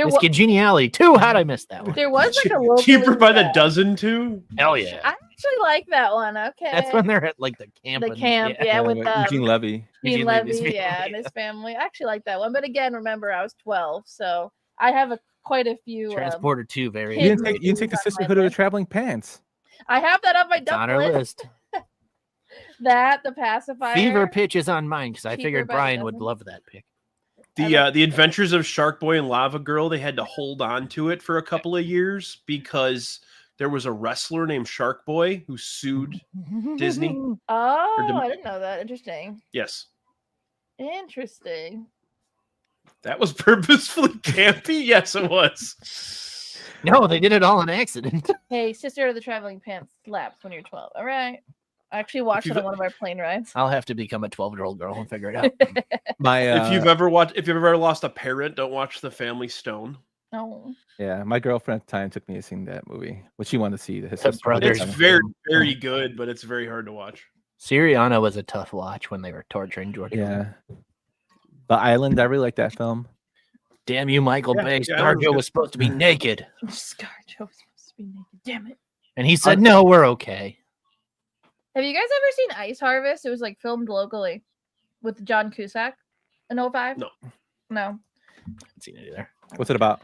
Miss wa- Congeniality 2. How'd I miss that one? there was like a local Cheaper by the yeah. dozen too. Hell yeah! I actually like that one. Okay. That's when they're at like the camp. the and- camp, yeah, with Eugene Levy. Dean Eugene Levy's Levy, yeah, and family. his family. I actually like that one, but again, remember I was 12, so I have quite a few. Transporter 2. Very. Kid You didn't take the movies on my Sisterhood of the list. Traveling Pants. I have that on my It's on dump our list. list. That the pacifier. Fever Pitch is on mine because I Cheaper figured by the Brian would dozen. love that pick. The Adventures of Shark Boy and Lava Girl, they had to hold on to it for a couple of years because there was a wrestler named Shark Boy who sued Disney. Oh, Dem- I didn't know that. Interesting. Yes. Interesting. That was purposefully campy? Yes, it was. No, they did it all on accident. Hey, Sister of the Traveling Pants slaps when you're 12. All right. I actually watched it on one of our plane rides. I'll have to become a 12-year-old girl and figure it out. My If you've ever lost a parent, don't watch The Family Stone. No. yeah, my girlfriend at the time took me to see that movie. What she wanted to see. His The brothers. It's very, very good, but it's very hard to watch. Syriana was a tough watch when they were torturing George. Yeah. The Island. I really like that film. Damn you, Michael Bay. yeah, ScarJo was supposed to be naked. ScarJo was supposed to be naked. Damn it. And he said, no, we're okay. Have you guys ever seen Ice Harvest? It was like filmed locally with John Cusack in 05? No. No. Haven't seen it either. What's it about?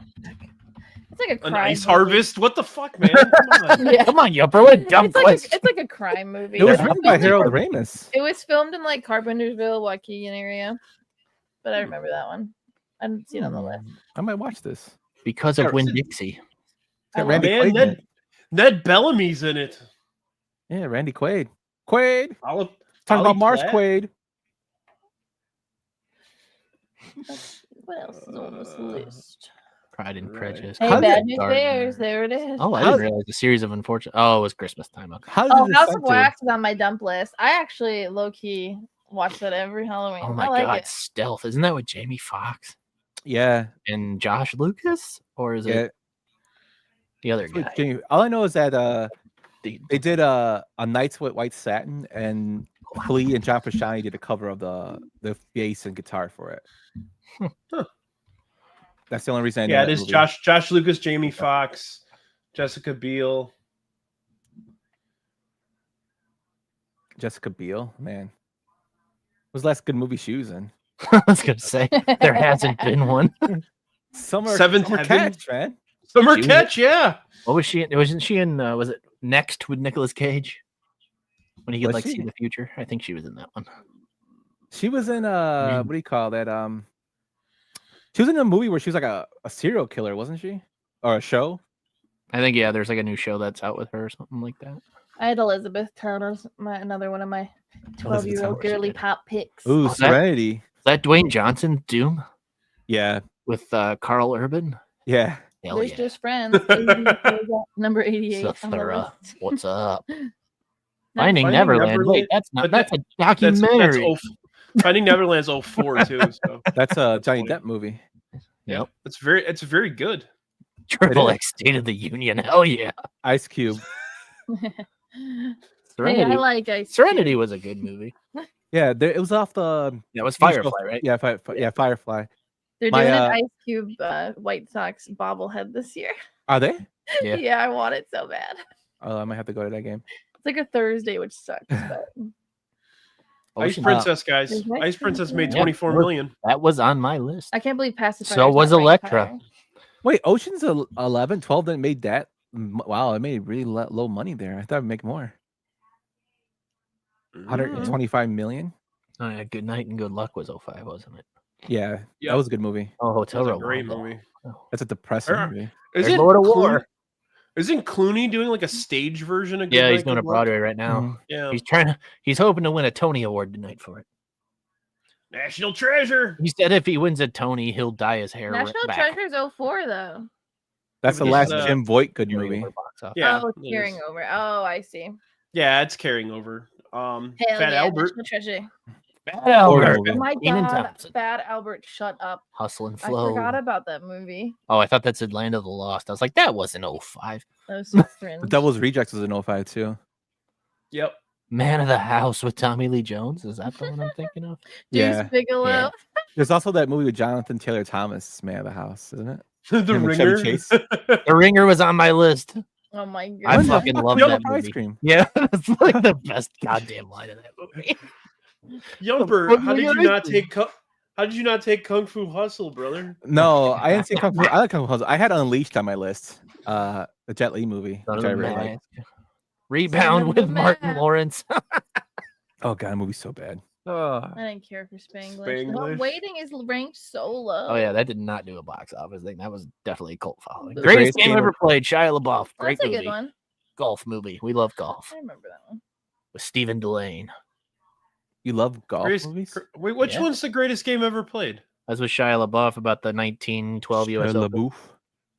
It's like a crime An ice movie. harvest? What the fuck, man? Come on. Yeah. Come on, Yumper. What a dumb It's like, question. it's like a crime movie. It was Yeah. written by Harold Ramis. It was filmed in like Carpentersville, Waukegan area. But I remember that one. I didn't see it on the list. I might watch this. Because of Winn-Dixie. I love Randy it. Man, Quaid in it. Ned Bellamy's in it. Yeah, Randy Quaid. Quaid. Ollie Talking about Marsh Platt. Quaid. What else is on this list? Pride and Right. Prejudice. Hey, How did Bad it News Gardner. Bears. There it is. Oh, I How- didn't realize a series of unfortunate. Oh, it was Christmas time. Okay. How Oh, did House it of Wax is on my dump list. I actually low key watch that every Halloween. Oh I my like God, it. Stealth. Isn't that with Jamie Foxx Yeah. and Josh Lucas? Or is Yeah. it the other guy? Jamie- All I know is that The- they did a Nights with White Satin, and Flea and John Frusciante did a cover of the bass and guitar for it. Huh. That's the only reason I know. Yeah, it that is movie. Josh Lucas, Jamie Foxx, Jessica Biel. Jessica Biel, man. What was the last good movie she was in? I was going to say, there hasn't been one. Summer Seventh Summer Heaven? Catch, man. Summer She was- Catch, yeah. What was she in? Wasn't she in, was it Next with Nicolas Cage? When he could Was like she? see the future? I think she was in that one. She was in Mm. what do you call that? She was in a movie where she was like a serial killer, wasn't she? Or a show? I think, yeah, there's like a new show that's out with her or something like that. I had Elizabeth Town, another one of my 12-year-old Town, girly she did. pop picks. Ooh, Oh, that- Serenity. Is that Dwayne Johnson, Doom, Yeah, with Carl Urban? yeah. Hell There's yeah. just friends. Number 88 on the Sathura, list. what's up? Not Finding Finding Neverland. Neverland- Wait, that's not. but That's a That's documentary. Finding Neverland's 04 too. So That's a Johnny funny. Depp movie. Yep. it's very good. Triple is. X State of the Union. Hell yeah. Ice Cube. Hey, Serenity. I like Ice Serenity was a good movie. Yeah, it was off the That was TV show- Firefly, right? Yeah, Firefly. They're My, doing an Ice Cube White Sox bobblehead this year. Are they? Yeah. Yeah, I want it so bad. Oh, I might have to go to that game. It's like a Thursday, which sucks. But Ice Ocean- Princess, guys. There's Ice Ice Princess made Princess. 24 million. That was on my list. I can't believe Pacifier. So was Electra. Wait, Ocean's 11, 12 didn't made that. Wow, it made really low money there. I thought it'd make more. Mm. 125 million. Oh, yeah, Good Night and Good Luck was 05, wasn't it? Yeah, Yep. that was a good movie. Oh, Hotel That's a Room. great movie. That's a depressing Er, movie. Isn't Lord of Clooney- War. Isn't Clooney doing like a stage version of? Good Yeah, he's Night, going to Good Luck? Broadway right now. Mhm. Yeah, He's hoping to win a Tony Award tonight for it. National Treasure. He said if he wins a Tony, he'll dye his hair National back. Treasure's 04 though. That's the It's, last uh, Jim Voight good Carrying movie. over box office. Yeah, Oh, it's it carrying is. over. Oh, I see. Yeah, it's carrying over. Hell Fat yeah, Albert. National Treasure. Bad Albert. movie. Oh my Keenan god, Thompson. Bad Albert, shut up. Hustle and I Flow. forgot about that movie. Oh, I thought that said Land of the Lost. I was like, that wasn't 05. That was so cringe. The Devil's Rejects was in 05 too. Yep. Man of the House with Tommy Lee Jones. Is that the one I'm thinking of? Yeah. Deuce Bigelow. Yeah. There's also that movie with Jonathan Taylor Thomas, Man of the House, isn't it? The Him and Chevy Ringer. Chase. The Ringer was on my list. Oh my I god. fucking love Yellow that Ice movie. Cream. Yeah, that's like the best goddamn line of that movie. Yumper, What how did movie you is not this? take? How did you not take Kung Fu Hustle, brother? No, I didn't see Kung Fu. I like Kung Fu Hustle. I had Unleashed on my list. The Jet Li movie, Son which of I the really like. Mask. Rebound of the with Martin Mask. Lawrence. Oh god, that movie's so bad. I didn't care for Spanglish. Not Spanglish. Waiting is ranked so low. Oh yeah, that did not do a box office thing. That was definitely a cult following. The Greatest greatest game game ever of- played. Shia LaBeouf. Great That's a movie. good one. Golf movie. We love golf I remember that one. with Stephen Delane. You love golf Greatest- movies? Wait, which Yeah. one's the greatest game ever played? That's with Shia LaBeouf about the 1912 U.S. Shia Open, LaBeouf.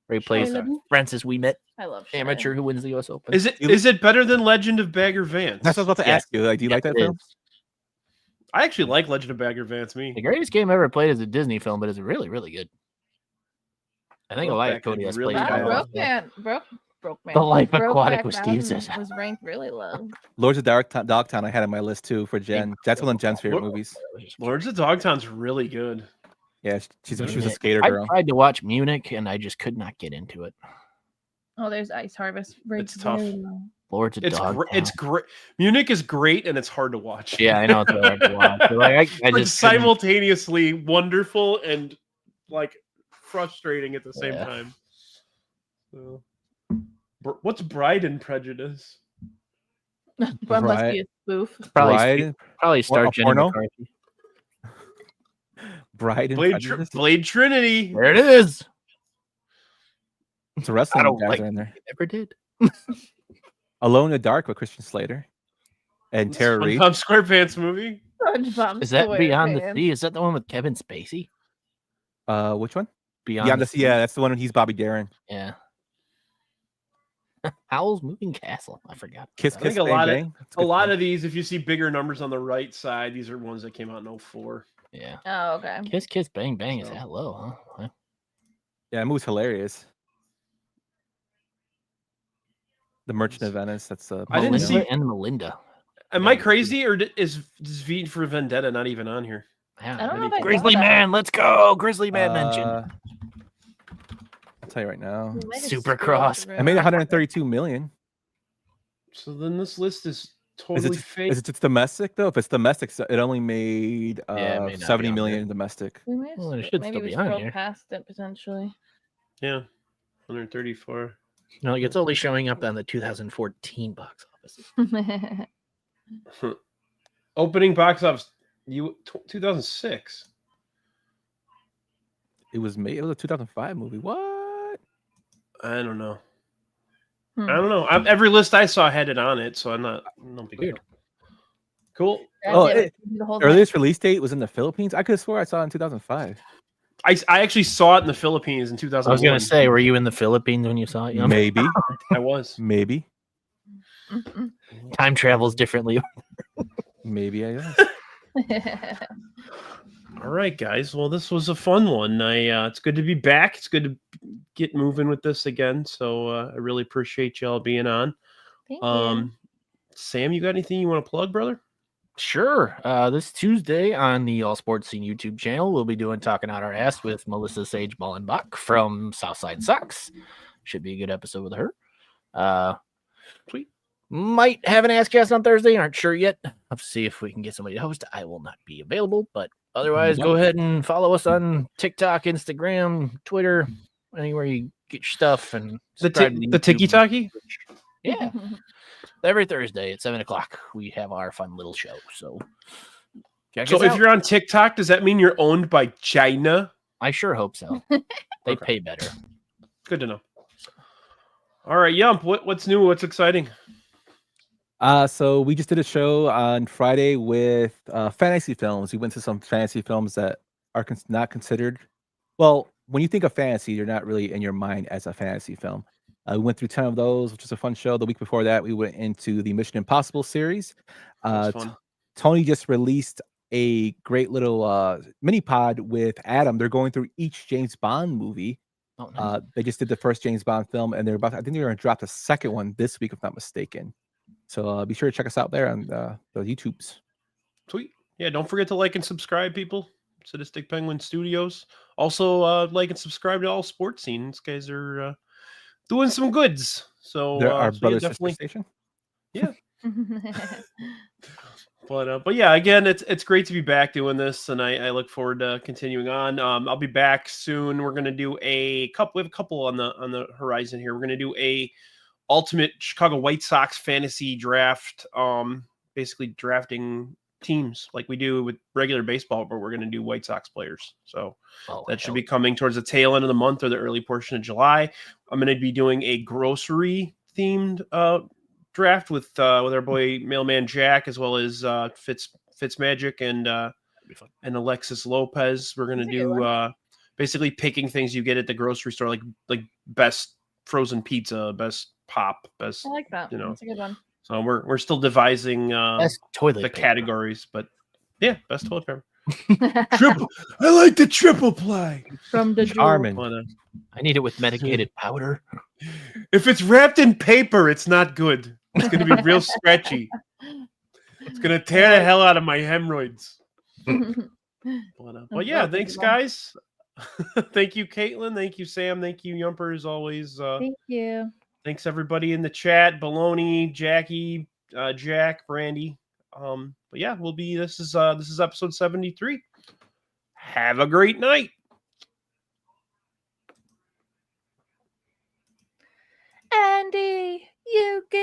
where he plays Shia LaBeouf? Francis Ouimet, I love amateur who wins the U.S. Open. Is it better than Legend of Bagger Vance? That's what I was about to Yes. ask you. Like, do you like that It film? is. I actually like Legend of Bagger Vance. The greatest game ever played is a Disney film, but it's really, really good. I think Elijah Brokeback Cody is has really played bad. it. Brokeman. The Life Aquatic Brokeback with Steve Mountain Zissou. was ranked really low. Lords of Dogtown I had on my list too for Jen. That's one of Jen's favorite movies. Lords of Dogtown's really good. Yeah, she was a Munich. skater I girl. tried to watch Munich, and I just could not get into it. Oh, there's Ice Harvest. It's tough. Lords of Dogtown. It's great. Munich is great, and it's hard to watch. Yeah, I know it's hard to watch. But, like, I It's just couldn't- simultaneously wonderful and like frustrating at the same Yeah. time. So, what's Bride and Prejudice? That must be a spoof. probably Star a Jenny porno? McCarthy. Bride and Prejudice. Blade Trinity. There it is. It's a wrestling I don't guys like are in there. Never did. Alone in the Dark with Christian Slater and Tara Reid. SpongeBob SquarePants movie. SpongeBob Is that Beyond the SquarePants. Sea? Is that the one with Kevin Spacey? Which one? Beyond the Sea. Yeah, that's the one when he's Bobby Darin. Yeah. Howl's Moving Castle. I forgot. Kiss I think Kiss a Bang lot of- Bang. That's A good lot film. of these, if you see bigger numbers on the right side, these are ones that came out in 04. Yeah. Oh, okay. Kiss Kiss Bang Bang is So- that low, huh? Well, Yeah, that movie's hilarious. The Merchant of Venice. That's I didn't Melinda see- and Melinda. Am I crazy, or is V for Vendetta not even on here? Yeah. I don't know if I Grizzly saw that. Man, let's go. Grizzly Man mentioned. I'll tell you right now. We might have Supercross. scrolled I made through. 132 million. So then this list is Is totally it fake. is it just domestic though? If it's domestic, it only made Yeah, it may not be 70 on million there. domestic. We may have Well, it scro- should maybe still we be on scrolled here. past it potentially. Yeah, 134. No, it's only showing up on the 2014 box office. Opening box office, 2006. It was made. It was a 2005 movie. What? I don't know. Hmm. I don't know. Every list I saw had it on it, so I'm not. No big deal. Weird. Cool. God Oh, damn it- the whole thing. Earliest release date was in the Philippines. I could have swore I saw it in 2005. I actually saw it in the Philippines in 2001. I was gonna say, were you in the Philippines when you saw it? Yum? Maybe, I was. maybe, Mm-mm. Time travels differently. maybe I was. All right, guys. Well, this was a fun one. It's good to be back. It's good to get moving with this again. So I really appreciate y'all being on. Thank you. Sam, you got anything you want to plug, brother? Sure. This Tuesday on the All Sports Scene YouTube channel, we'll be doing Talking Out Our Ass with Melissa Sage Ballenbach from Southside Sox. Should be a good episode with her. Sweet. Might have an ASSCast on Thursday. Aren't sure yet. I'll see if we can get somebody to host. I will not be available, but otherwise, go ahead and follow us on TikTok, Instagram, Twitter, anywhere you get your stuff. And The subscribe to YouTube. Tiki Taki? Yeah. Every Thursday at 7:00, we have our fun little show. So, check So us if out. you're on TikTok, does that mean you're owned by China? I sure hope so. They Okay. pay better. Good to know. All right, Yump, what's new? What's exciting? So we just did a show on Friday with fantasy films. We went to some fantasy films that are not considered. Well, when you think of fantasy, they're not really in your mind as a fantasy film. We went through 10 of those, which was a fun show. The week before that, we went into the Mission Impossible series. That's fun. Tony just released a great little mini pod with Adam. They're going through each James Bond movie. Oh, nice. They just did the first James Bond film, and I think they're going to drop the second one this week, if not mistaken. So be sure to check us out there on the YouTubes. Sweet. Yeah, don't forget to like and subscribe, people. Sadistic Penguin Studios. Also, like and subscribe to All Sports Scene. These guys are doing some goods. So, There are so yeah, Brothers definitely. Sister Station. But yeah, again, it's great to be back doing this, and I look forward to continuing on. I'll be back soon. We're gonna do a couple. We have a couple on the horizon here. We're gonna do a ultimate Chicago White Sox fantasy draft. Basically drafting teams like we do with regular baseball, but we're gonna do White Sox players. So that should be coming towards the tail end of the month or the early portion of July. I'm gonna be doing a grocery themed draft with our boy Mailman Jack, as well as Fitzmagic and be fun. and Alexis Lopez. We're gonna That's a good do basically picking things you get at the grocery store, like best frozen pizza, best pop, best. I like that. You know. That's a good one. So we're still devising Best toilet the paper. categories, but yeah, best toilet paper. Triple. I like the triple ply. From the Charmin. But, I need it with medicated powder. if it's wrapped in paper, it's not good. It's gonna be real stretchy. It's gonna tear the hell out of my hemorrhoids. But yeah, thanks guys. Thank you, Katelyn. Thank you, Sam. Thank you, Yumper, as always. Thank you. Thanks everybody in the chat. Baloney, Jackie, Jack, Brandy. But yeah, this is episode 73. Have a great night. Andy, you get